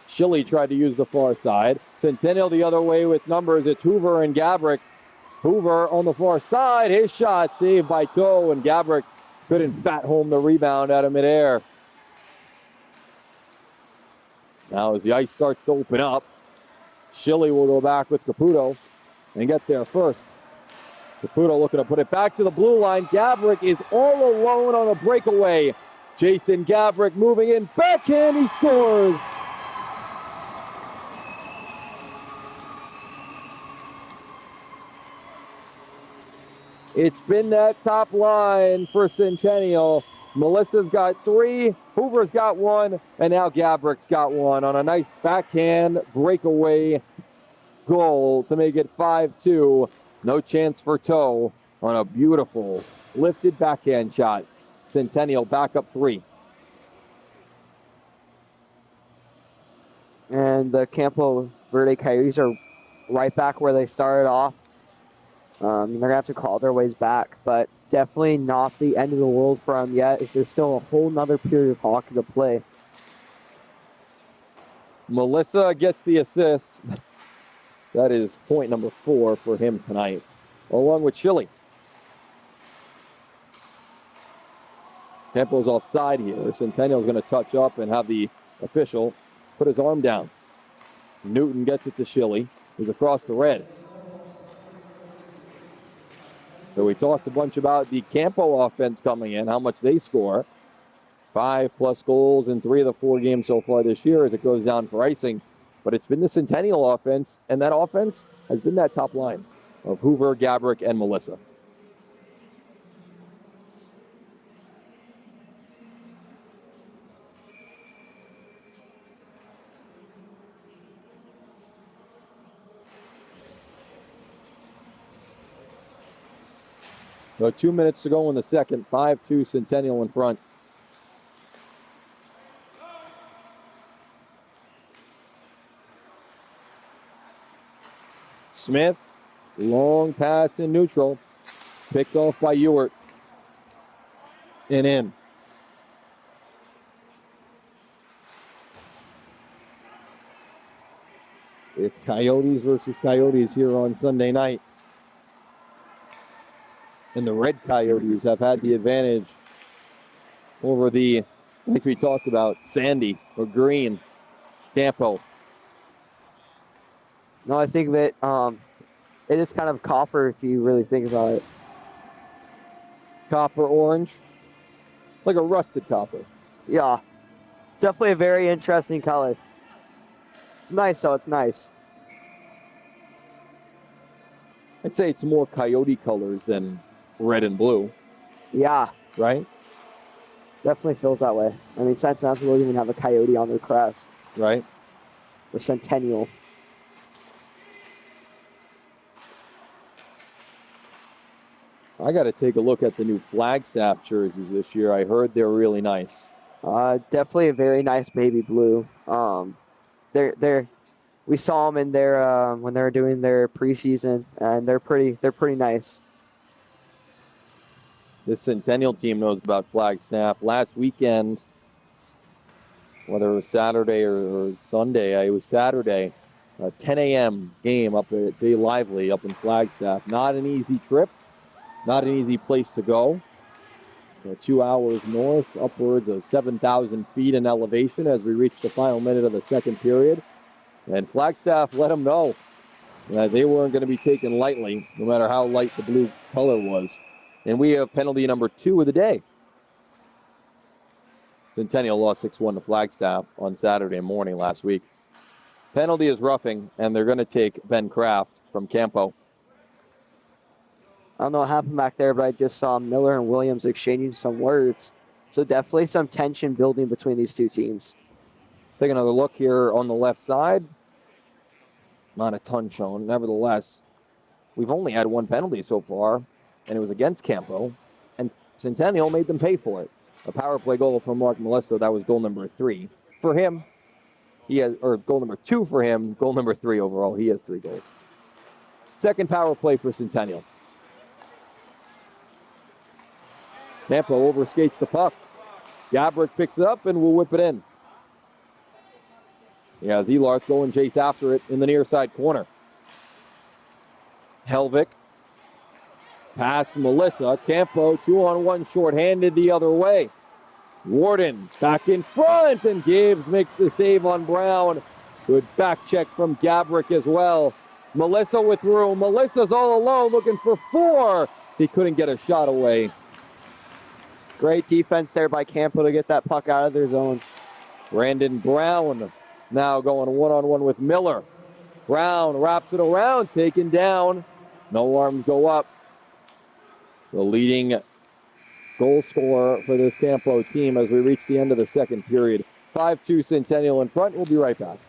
Schilly tried to use the far side. Centennial the other way with numbers. It's Hoover and Gabrick. Hoover on the far side. His shot saved by Toe, and Gabrick couldn't bat home the rebound out of midair. Now as the ice starts to open up, Schilly will go back with Caputo and get there first. Caputo looking to put it back to the blue line. Gabrick is all alone on a breakaway. Jason Gabrick moving in. Backhand, he scores! It's been that top line for Centennial. Melissa's got 3, Hoover's got 1, and now Gabrick's got 1 on a nice backhand breakaway goal to make it 5-2. No chance for Toe on a beautiful lifted backhand shot. Centennial back up 3. And the Campo Verde Coyotes are right back where they started off. They're going to have to call their ways back, but definitely not the end of the world for them yet. There's still a whole nother period of hockey to play. Melissa gets the assist. That is point number 4 for him tonight, along with Schilly. Campo's offside here. Centennial's going to touch up and have the official put his arm down. Newton gets it to Schilly, who's across the red. So we talked a bunch about the Campo offense coming in, how much they score. 5+ goals in 3 of the 4 games so far this year as it goes down for icing. But it's been the Centennial offense, and that offense has been that top line of Hoover, Gabrick, and Melissa. So 2 minutes to go in the second. 5-2 Centennial in front. Smith, long pass in neutral. Picked off by Ewert. And in. It's Coyotes versus Coyotes here on Sunday night. And the Red Coyotes have had the advantage over the, like we talked about, sandy or green Campo. No, I think that it is kind of copper if you really think about it. Copper orange, like a rusted copper. Yeah, definitely a very interesting color. It's nice, though. It's nice. I'd say it's more Coyote colors than red and blue, Yeah, right? definitely feels that way. I mean, Centennial doesn't even have a coyote on their crest. Right. Or Centennial. I got to take a look at the new Flagstaff jerseys this year. I heard they're really nice. Definitely a very nice baby blue. We saw them in their when they were doing their preseason, and they're pretty nice. This Centennial team knows about Flagstaff. Last weekend, whether it was Saturday or Sunday, it was Saturday, a 10 a.m. game up at Bay Lively up in Flagstaff. Not an easy trip, not an easy place to go. 2 hours north, upwards of 7,000 feet in elevation as we reach the final minute of the second period. And Flagstaff let them know that they weren't going to be taken lightly, no matter how light the blue color was. And we have penalty number 2 of the day. Centennial lost 6-1 to Flagstaff on Saturday morning last week. Penalty is roughing, and they're going to take Ben Kraft from Campo. I don't know what happened back there, but I just saw Miller and Williams exchanging some words. So definitely some tension building between these two teams. Take another look here on the left side. Not a ton shown. Nevertheless, we've only had 1 penalty so far, and it was against Campo, and Centennial made them pay for it. A power play goal from Mark Melissa. That was goal number 3 for him. He has, or goal number 2 for him. Goal number 3 overall. He has 3 goals. Second power play for Centennial. Campo overskates the puck. Gabrick picks it up and will whip it in. Yeah, Zelarth go and chase after it in the near side corner. Helvik. Pass Melissa. Campo 2-on-1 shorthanded the other way. Warden back in front, and Gibbs makes the save on Brown. Good back check from Gabrick as well. Melissa with room. Melissa's all alone looking for 4. He couldn't get a shot away. Great defense there by Campo to get that puck out of their zone. Brandon Brown now going 1-on-1 with Miller. Brown wraps it around, taken down. No arms go up. The leading goal scorer for this Campo team as we reach the end of the second period. 5-2 Centennial in front. We'll be right back.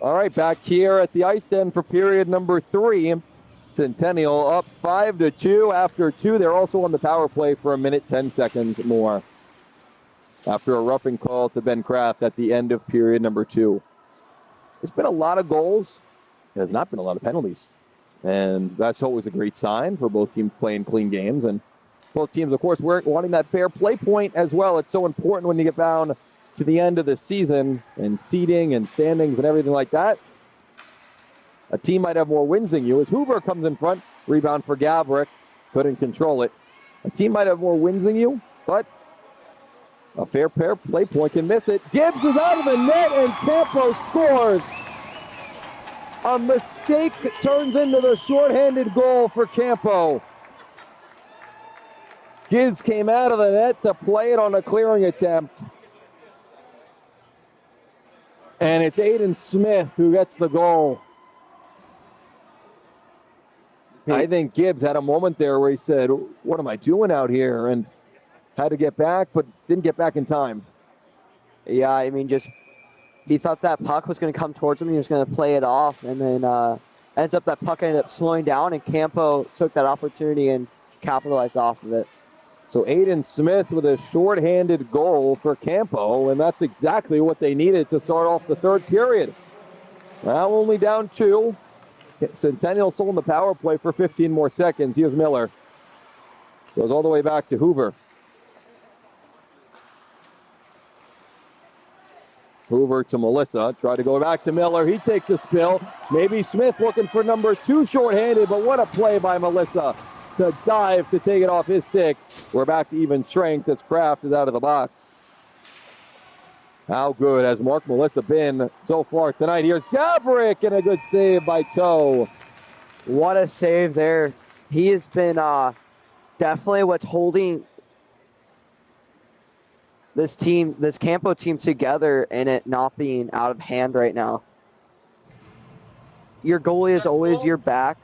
All right, back here at the ice den for period number 3. Centennial up 5-2 after 2. They're also on the power play for a minute, 10 seconds more. After a roughing call to Ben Kraft at the end of period number 2. It's been a lot of goals. It has not been a lot of penalties. And that's always a great sign for both teams playing clean games. And both teams, of course, wanting that fair play point as well. It's so important when you get down to the end of the season and seeding and standings and everything like that. A team might have more wins than you. As Hoover comes in front, rebound for Gabrick, couldn't control it. A team might have more wins than you, but a fair play point can miss it. Gibbs is out of the net and Campo scores. A mistake turns into the shorthanded goal for Campo. Gibbs came out of the net to play it on a clearing attempt. And it's Aiden Smith who gets the goal. I think Gibbs had a moment there where he said, what am I doing out here? And had to get back, but didn't get back in time. Yeah, I mean, he thought that puck was going to come towards him. He was going to play it off, and then ends up that puck ended up slowing down, and Campo took that opportunity and capitalized off of it. So Aiden Smith with a shorthanded goal for Campo, and that's exactly what they needed to start off the third period. Now only down 2. Centennial still in the power play for 15 more seconds. Here's Miller. Goes all the way back to Hoover. Hoover to Melissa. Try to go back to Miller. He takes a spill. Maybe Smith looking for number 2 shorthanded, but what a play by Melissa to dive to take it off his stick. We're back to even strength as Kraft is out of the box. How good has Mark Melissa been so far tonight? Here's Gabrick and a good save by Toe. What a save there. He has been definitely what's holding this Campo team together and it not being out of hand right now. Your goalie is always your back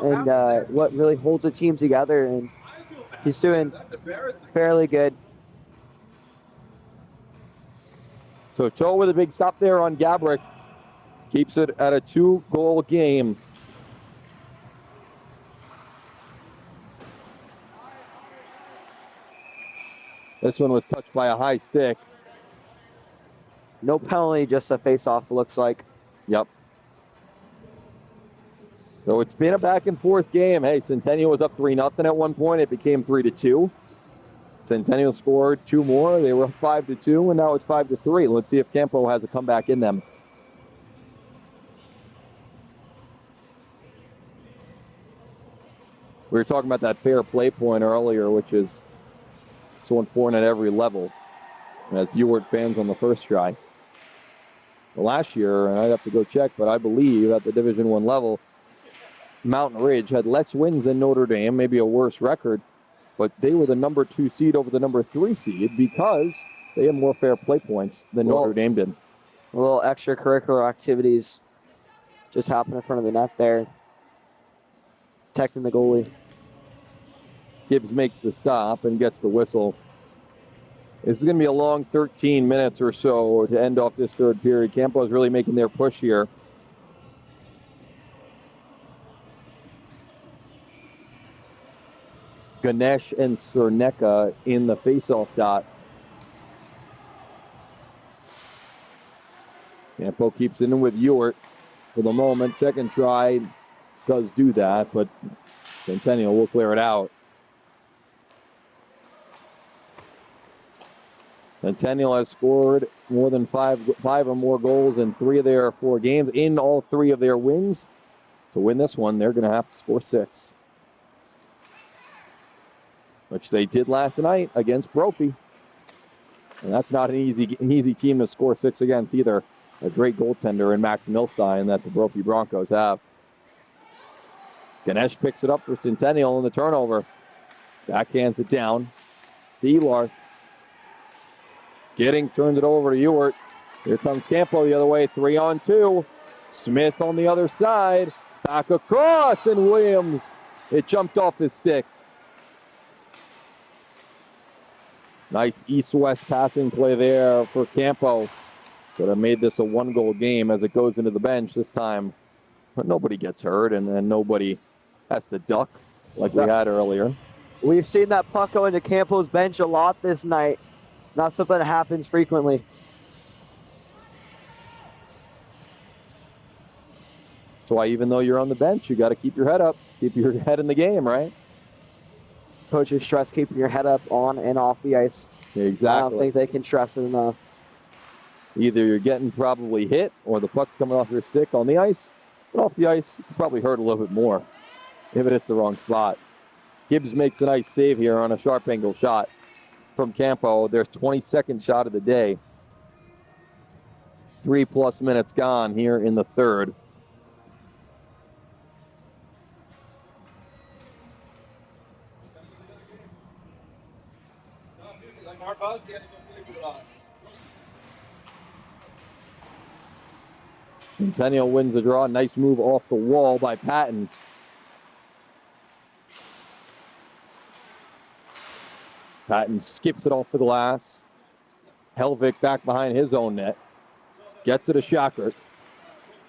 and what really holds a team together, and he's doing fairly good. So Toe with a big stop there on Gabrick. Keeps it at a 2-goal game. This one was touched by a high stick. No penalty, just a face-off, looks like. Yep. So it's been a back-and-forth game. Hey, Centennial was up 3-0 at one point. It became 3-2. Centennial scored 2 more. They were up 5-2, and now it's 5-3. Let's see if Campo has a comeback in them. We were talking about that fair play point earlier, which is so important at every level. As Ewart fans on the first try. Well, last year, and I'd have to go check, but I believe at the Division I level, Mountain Ridge had less wins than Notre Dame, maybe a worse record. But they were the number 2 seed over the number 3 seed because they had more fair play points than Notre Dame did. A little extracurricular activities just happened in front of the net there. Protecting the goalie. Gibbs makes the stop and gets the whistle. This is going to be a long 13 minutes or so to end off this third period. Campo is really making their push here. Ganesh and Cerneka in the faceoff dot. Campo keeps it in with Ewart for the moment. Second try does do that, but Centennial will clear it out. Centennial has scored more than five or more goals in 3 of their 4 games. In all 3 of their wins, to win this one, they're going to have to score 6. Which they did last night against Brophy. And that's not an easy team to score 6 against either. A great goaltender in Max Milstein that the Brophy Broncos have. Ganesh picks it up for Centennial in the turnover. Backhands it down to Elar. Giddings turns it over to Ewart. Here comes Campo the other way, 3-on-2. Smith on the other side. Back across, and Williams. It jumped off his stick. Nice east-west passing play there for Campo. Could have made this a one-goal game as it goes into the bench this time. But nobody gets hurt, and then nobody has to duck like we had earlier. We've seen that puck go into Campo's bench a lot this night. Not something that happens frequently. That's why even though you're on the bench, you got to keep your head up, keep your head in the game, right? Coaches stress keeping your head up on and off the ice. Exactly. I don't think they can stress it enough. Either you're getting probably hit or the puck's coming off your stick on the ice. But off the ice, you can probably hurt a little bit more if it hits the wrong spot. Gibbs makes a nice save here on a sharp angle shot from Campo. Their 22nd shot of the day. 3+ minutes gone here in the third. Centennial wins the draw. Nice move off the wall by Patton. Patton skips it off the glass. Helvig back behind his own net. Gets it to Shocker,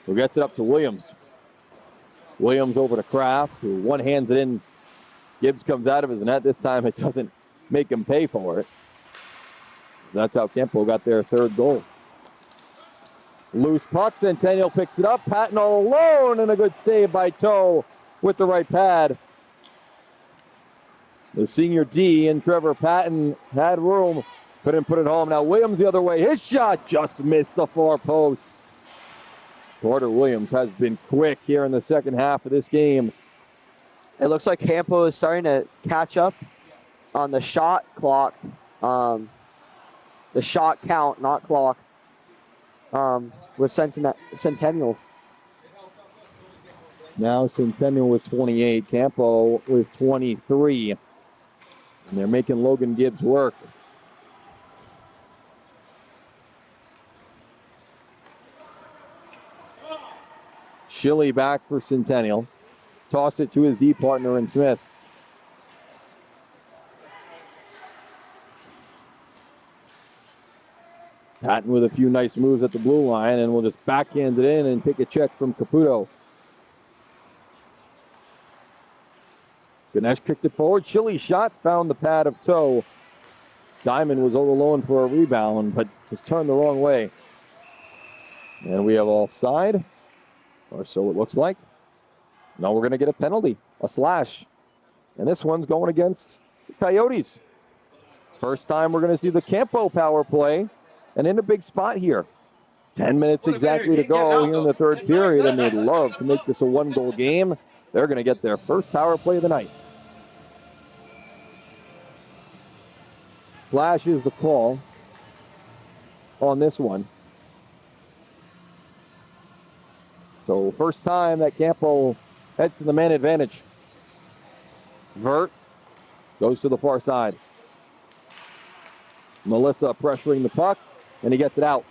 who gets it up to Williams. Williams over to Kraft, who one-hands it in. Gibbs comes out of his net. This time it doesn't make him pay for it. That's how Campo got their third goal. Loose puck, Centennial picks it up. Patton all alone, and a good save by Toe with the right pad. The senior D and Trevor Patton had room, couldn't put it home. Now Williams the other way. His shot just missed the far post. Porter Williams has been quick here in the second half of this game. It looks like Campo is starting to catch up on the shot clock. The shot count, not clock, with Centennial. Now Centennial with 28, Campo with 23. And they're making Logan Gibbs work. Schilly back for Centennial. Toss it to his D partner in Smith. Patton with a few nice moves at the blue line, and we'll just backhand it in and take a check from Caputo. Ganesh kicked it forward. Schilly shot, found the pad of Toe. Diamond was all alone for a rebound, but was turned the wrong way. And we have offside, or so it looks like. Now we're going to get a penalty, a slash. And this one's going against the Coyotes. First time we're going to see the Campo power play, and in a big spot here. 10 minutes exactly to go here in the third period, and they'd love to make this a one-goal game. They're going to get their first power play of the night. Flash is the call on this one. So first time that Campo heads to the man advantage. Vert goes to the far side. Melissa pressuring the puck, and he gets it out.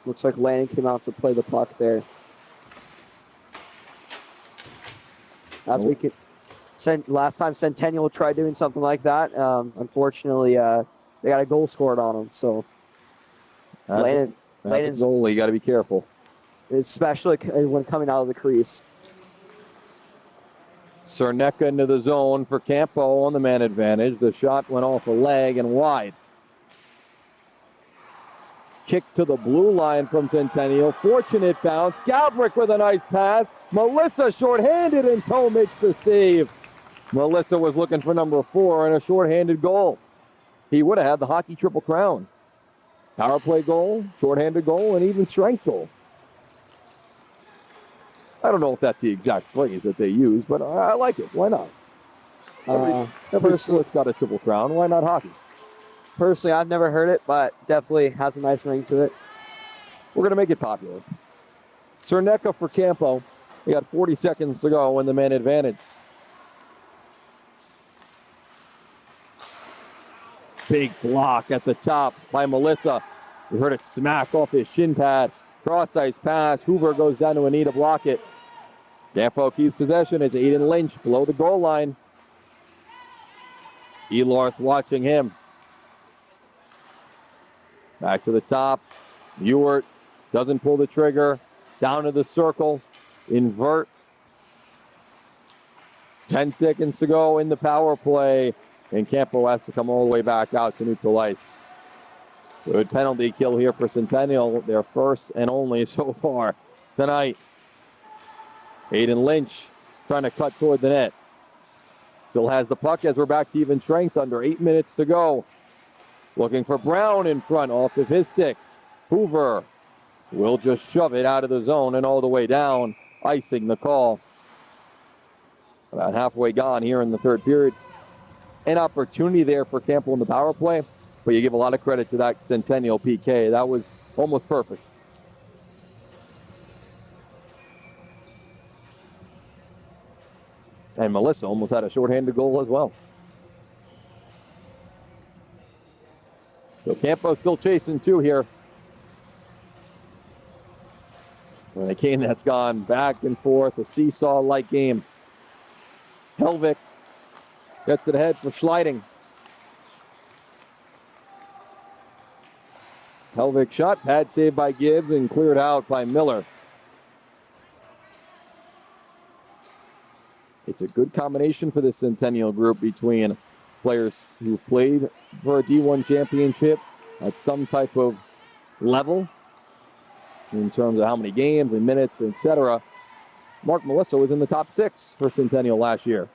Looks like Lanning came out to play the puck there. Last time Centennial tried doing something like that, unfortunately, they got a goal scored on them. So That's a goalie, you got to be careful. Especially when coming out of the crease. Cerneka into the zone for Campo on the man advantage. The shot went off a leg and wide. Kick to the blue line from Centennial. Fortunate bounce. Galbraith with a nice pass. Melissa shorthanded, and Toe makes the save. Melissa was looking for number 4 and a shorthanded goal. He would have had the hockey triple crown. Power play goal, shorthanded goal, and even strength goal. I don't know if that's the exact phrase that they use, but I like it. Why not? Every split's got a triple crown. Why not hockey? Personally, I've never heard it, but definitely has a nice ring to it. We're going to make it popular. Cerneka for Campo. We got 40 seconds to go in the man advantage. Big block at the top by Melissa. We heard it smack off his shin pad. Cross-ice pass. Hoover goes down to a knee to block it. Campo keeps possession. It's Aiden Lynch below the goal line. Elarth watching him. Back to the top. Ewert doesn't pull the trigger. Down to the circle. Invert. 10 seconds to go in the power play. And Campo has to come all the way back out to neutral ice. Good penalty kill here for Centennial. Their first and only so far tonight. Aiden Lynch trying to cut toward the net. Still has the puck as we're back to even strength. Under 8 minutes to go. Looking for Brown in front off of his stick. Hoover will just shove it out of the zone and all the way down, icing the call. About halfway gone here in the third period. An opportunity there for Campo in the power play, but you give a lot of credit to that Centennial PK. That was almost perfect. And Melissa almost had a shorthanded goal as well. So Campo still chasing two here. And a game that's gone back and forth, a seesaw-like game. Helvik gets it ahead for Schleiding. Helvik shot, pad saved by Gibbs and cleared out by Miller. It's a good combination for the Centennial group between players who played for a D1 championship at some type of level in terms of how many games and minutes, etc. Mark Melissa was in the top 6 for Centennial last year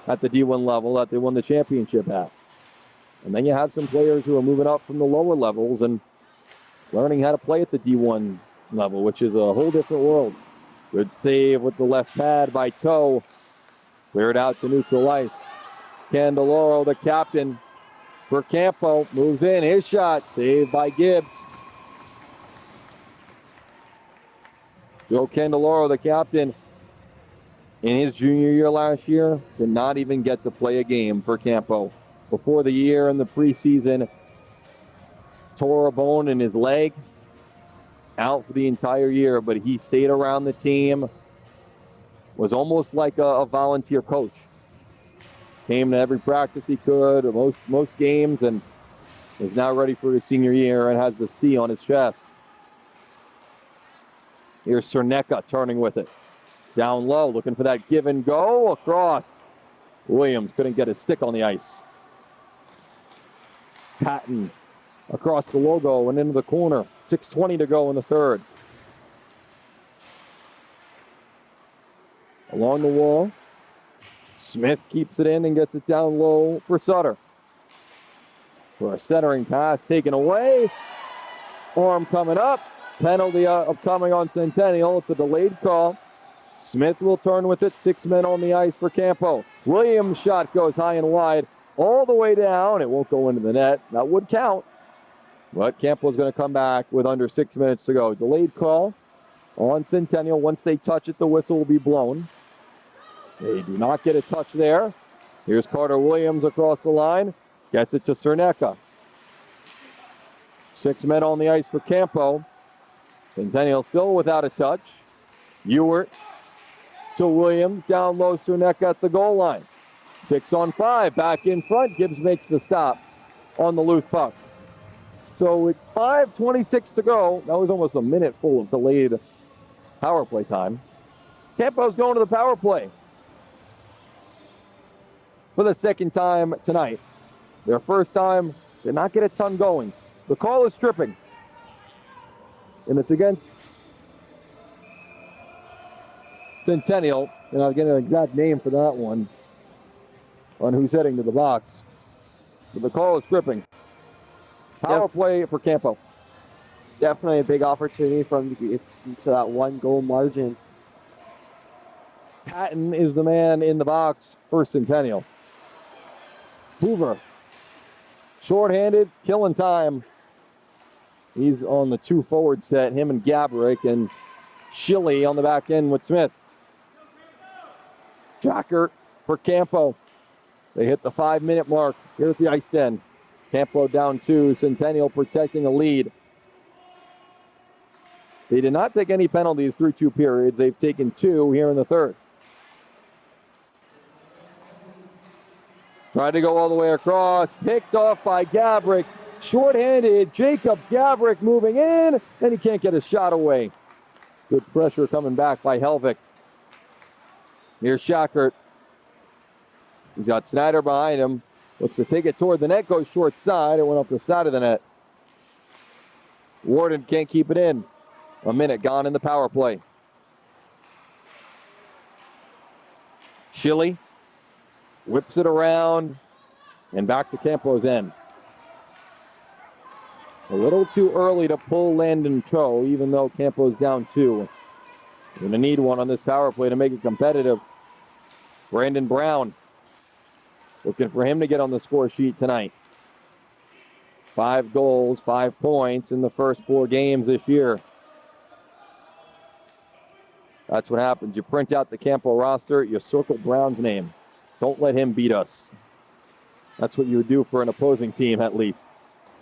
at the D1 level that they won the championship at. And then you have some players who are moving up from the lower levels and learning how to play at the D1 level, which is a whole different world. Good save with the left pad by Toe. Cleared out to neutral ice. Candeloro, the captain for Campo, moves in. His shot, saved by Gibbs. Joe Candeloro, the captain, in his junior year last year, did not even get to play a game for Campo. Before the year in the preseason, tore a bone in his leg, out for the entire year, but he stayed around the team, was almost like a volunteer coach. Came to every practice he could, most games, and is now ready for his senior year and has the C on his chest. Here's Cerneka turning with it. Down low, looking for that give and go across. Williams couldn't get his stick on the ice. Patton across the logo and into the corner. 6:20 to go in the third. Along the wall. Smith keeps it in and gets it down low for Sutter. For a centering pass taken away. Arm coming up. Penalty upcoming on Centennial. It's a delayed call. Smith will turn with it. 6 men on the ice for Campo. Williams' shot goes high and wide all the way down. It won't go into the net. That would count. But Campo's going to come back with under 6 minutes to go. Delayed call on Centennial. Once they touch it, the whistle will be blown. They do not get a touch there. Here's Carter Williams across the line. Gets it to Cerneka. 6 men on the ice for Campo. Centennial still without a touch. Ewert to Williams. Down low, Cerneka at the goal line. 6 on 5. Back in front. Gibbs makes the stop on the loose puck. So with 5:26 to go, that was almost a minute full of delayed power play time. Campo's going to the power play for the second time tonight. Their first time did not get a ton going. The call is stripping, and it's against Centennial, and I'll get an exact name for that one on who's heading to the box. But the call is stripping. Power play for Campo. Definitely a big opportunity for them to get to that 1-goal margin. Patton is the man in the box for Centennial. Hoover, shorthanded, killing time. He's on the 2 forward set, him and Gabrick, and Schilly on the back end with Smith. Jacker for Campo. They hit the 5-minute mark here at the ice end. Campo down 2, Centennial protecting a lead. They did not take any penalties through 2 periods. They've taken 2 here in the third. Tried to go all the way across, picked off by Gabrick, Short-handed, Jacob Gavrick moving in, and he can't get a shot away. Good pressure coming back by Helvik. Here's Schackert. He's got Snyder behind him. Looks to take it toward the net, goes short side. It went off the side of the net. Warden can't keep it in. A minute gone in the power play. Schilly whips it around and back to Campo's end. A little too early to pull Landon Toe, even though Campo's down 2. We're going to need one on this power play to make it competitive. Brandon Brown looking for him to get on the score sheet tonight. 5 goals, 5 points in the first 4 games this year. That's what happens. You print out the Campo roster, you circle Brown's name. Don't let him beat us. That's what you would do for an opposing team, at least.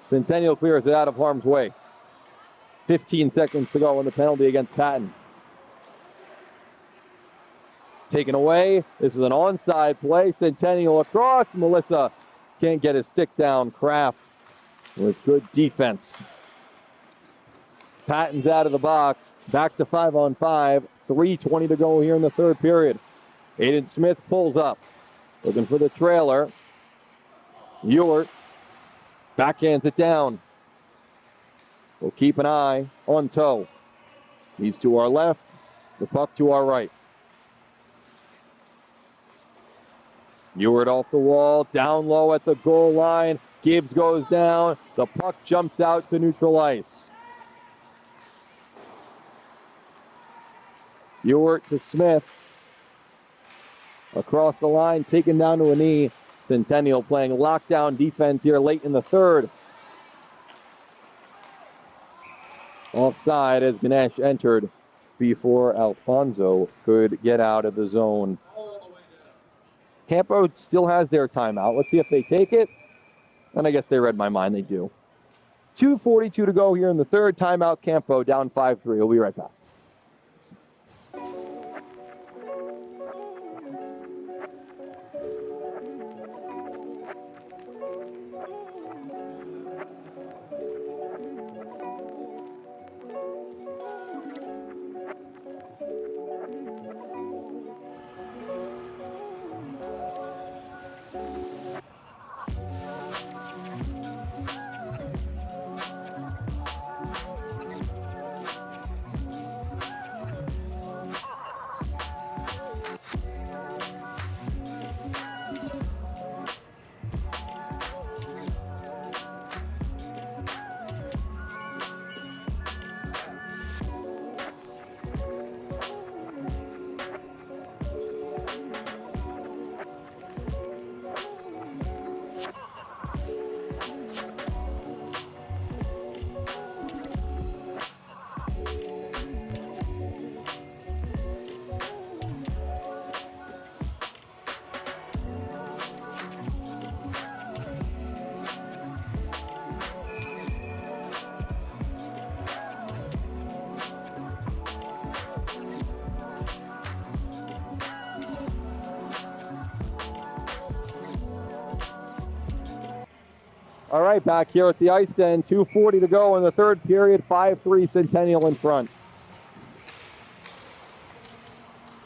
Centennial clears it out of harm's way. 15 seconds to go on the penalty against Patton. Taken away. This is an onside play. Centennial across. Melissa can't get his stick down. Kraft with good defense. Patton's out of the box. Back to 5-on-5. 3:20 to go here in the third period. Aiden Smith pulls up. Looking for the trailer. Ewert backhands it down. We'll keep an eye on Toe. He's to our left. The puck to our right. Ewert off the wall. Down low at the goal line. Gibbs goes down. The puck jumps out to neutral ice. Ewert to Smith. Across the line, taken down to a knee. Centennial playing lockdown defense here late in the third. Offside as Ganesh entered before Alfonso could get out of the zone. Campo still has their timeout. Let's see if they take it. And I guess they read my mind. They do. 2:42 to go here in the third. Timeout. Campo down 5-3. We'll be right back. All right, back here at the ice end, 2:40 to go in the third period, 5-3 Centennial in front.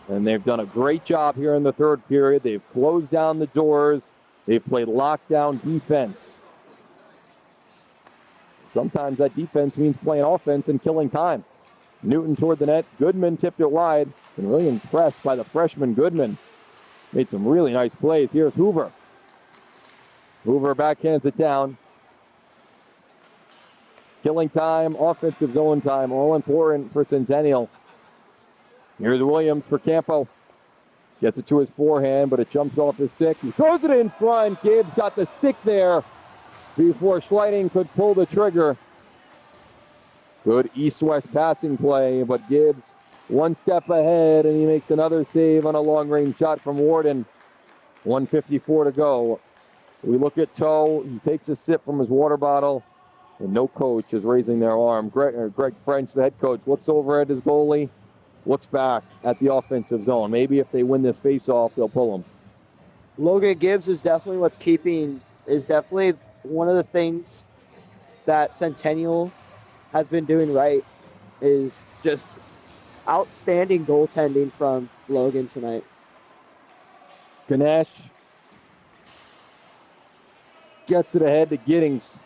And they've done a great job here in the third period. They've closed down the doors. They've played lockdown defense. Sometimes that defense means playing offense and killing time. Newton toward the net. Goodman tipped it wide. Been really impressed by the freshman Goodman. Made some really nice plays. Here's Hoover. Hoover backhands it down. Killing time, offensive zone time, all important for Centennial. Here's Williams for Campo. Gets it to his forehand, but it jumps off his stick. He throws it in front. Gibbs got the stick there before Schleiting could pull the trigger. Good east-west passing play, but Gibbs one step ahead, and he makes another save on a long-range shot from Warden. 1:54 to go. We look at Toe. He takes a sip from his water bottle, and no coach is raising their arm. Greg French, the head coach, looks over at his goalie, looks back at the offensive zone. Maybe if they win this face-off, they'll pull him. Logan Gibbs is definitely one of the things that Centennial has been doing right is just outstanding goaltending from Logan tonight. Ganesh gets it ahead to Giddings.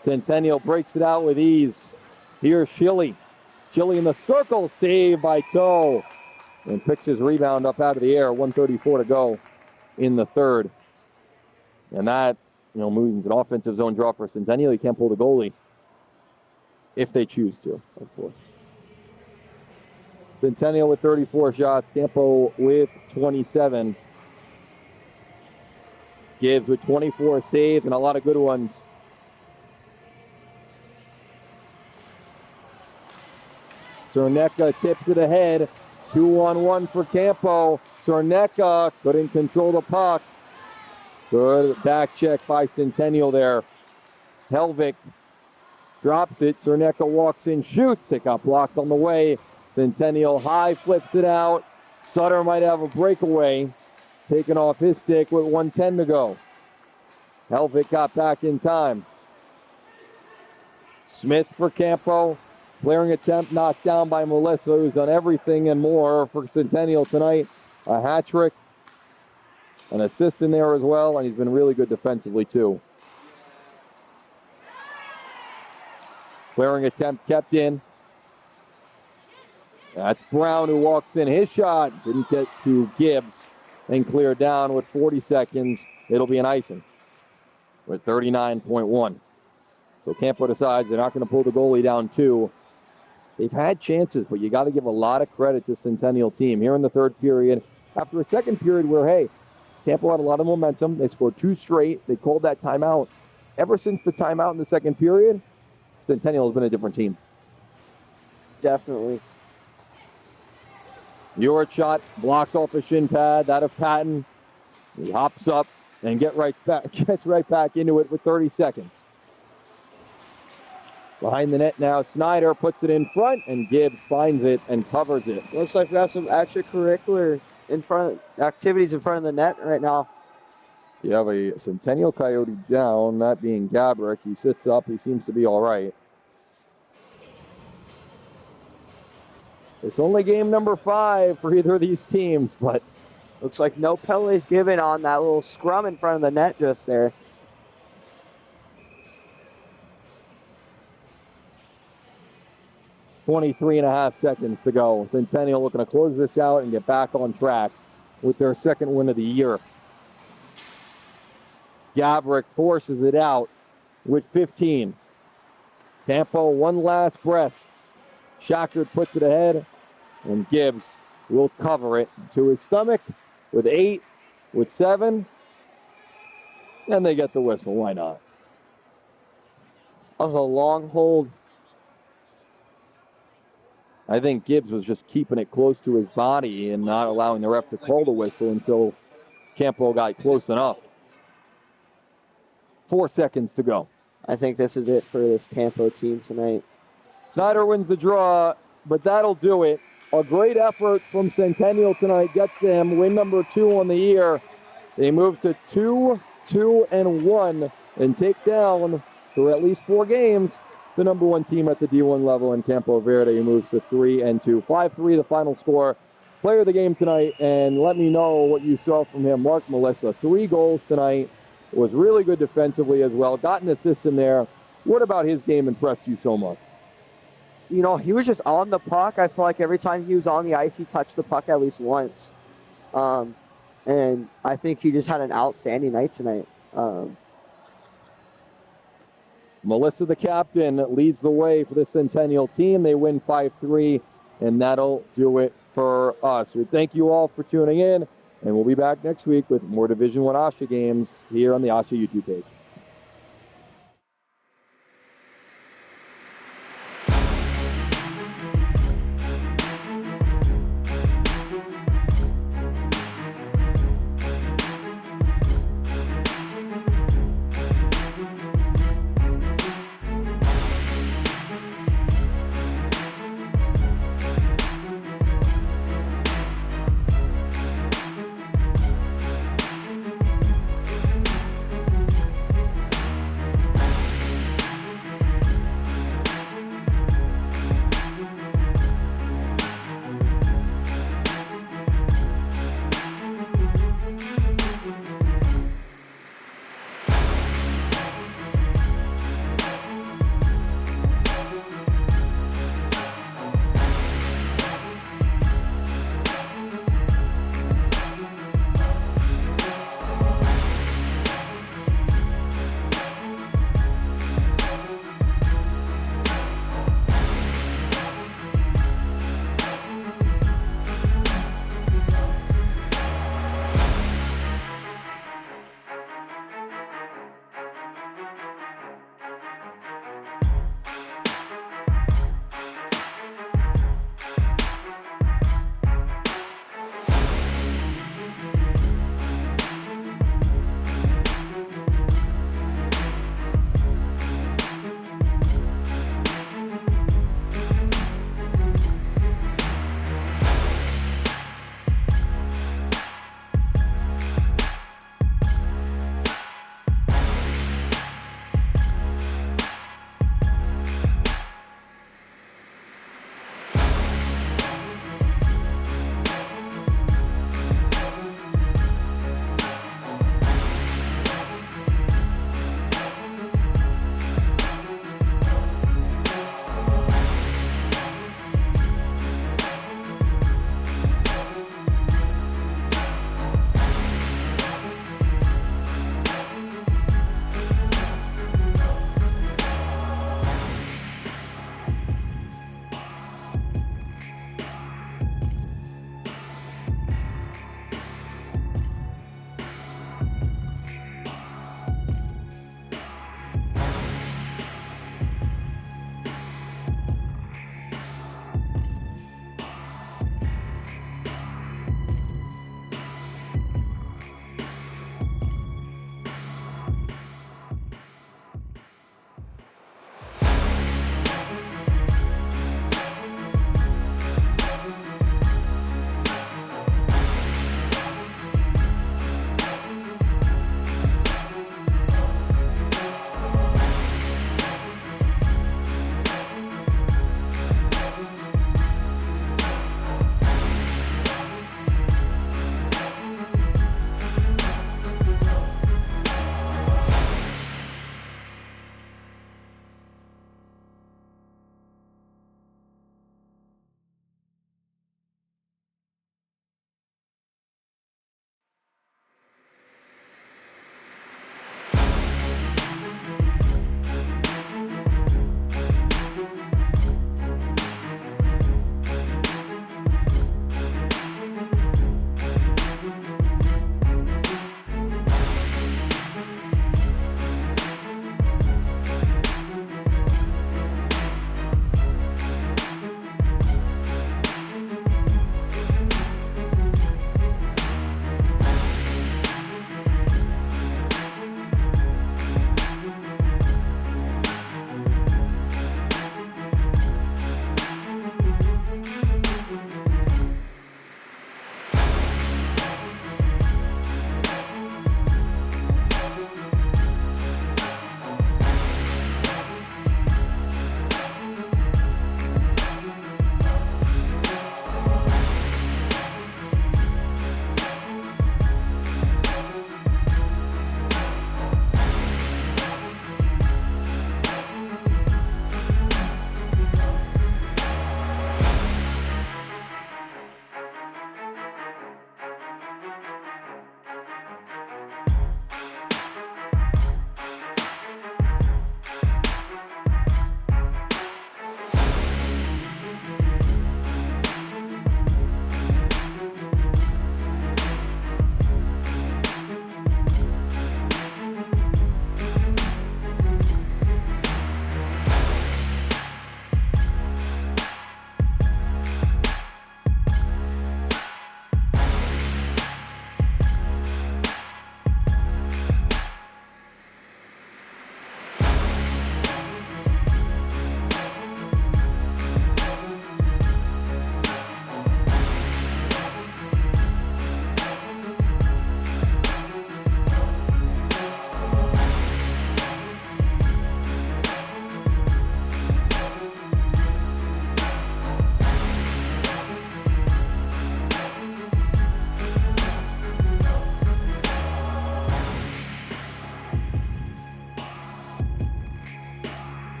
Centennial breaks it out with ease. Here's Schilly. Schilly in the circle, saved by Toe. And picks his rebound up out of the air. 1:34 to go in the third. And that, moves an offensive zone draw for Centennial. You can't pull the goalie if they choose to, of course. Centennial with 34 shots. Campo with 27. Gibbs with 24 saves and a lot of good ones. Cerneka tips it ahead. 2-on-1 for Campo. Cerneka couldn't control the puck. Good back check by Centennial there. Helvik drops it. Cerneka walks in, shoots. It got blocked on the way. Centennial high flips it out. Sutter might have a breakaway. Taken off his stick with 1:10 to go. Helvik got back in time. Smith for Campo. Clearing attempt knocked down by Melissa, who's done everything and more for Centennial tonight. A hat trick, an assist in there as well, and he's been really good defensively too. Clearing attempt kept in. That's Brown who walks in. His shot didn't get to Gibbs and clear down with 40 seconds. It'll be an icing with 39.1. So Campo decides they're not going to pull the goalie down two. They've had chances, but you got to give a lot of credit to Centennial team here in the third period. After a second period where, Campo had a lot of momentum. They scored two straight. They called that timeout. Ever since the timeout in the second period, Centennial has been a different team. Definitely. Your shot blocked off a shin pad. That of Patton. He hops up and gets right back into it with 30 seconds. Behind the net now, Snyder puts it in front, and Gibbs finds it and covers it. Looks like we have some extracurricular activities in front of the net right now. You have a Centennial Coyote down, that being Gabrick. He sits up. He seems to be all right. It's only game number 5 for either of these teams, but looks like no penalties given on that little scrum in front of the net just there. 23.5 seconds to go. Centennial looking to close this out and get back on track with their second win of the year. Gabrick forces it out with 15. Campo, one last breath. Shackard puts it ahead, and Gibbs will cover it to his stomach with 8, with 7, and they get the whistle. Why not? That was a long hold. I think Gibbs was just keeping it close to his body and not allowing the ref to call the whistle until Campo got close enough. 4 seconds to go. I think this is it for this Campo team tonight. Snyder wins the draw, but that'll do it. A great effort from Centennial tonight gets them win number 2 on the year. They move to 2-2-1 and take down, for at least 4 games, the number 1 team at the D1 level in Campo Verde, moves to 3-2. 5-3 the final score. Player of the game tonight, and let me know what you saw from him. Mark Melissa, 3 goals tonight. Was really good defensively as well. Got an assist in there. What about his game impressed you so much? He was just on the puck. I feel like every time he was on the ice, he touched the puck at least once. And I think he just had an outstanding night tonight. Melissa, the captain, leads the way for the Centennial team. They win 5-3, and that'll do it for us. We thank you all for tuning in, and we'll be back next week with more Division I AHSHA games here on the AHSHA YouTube page.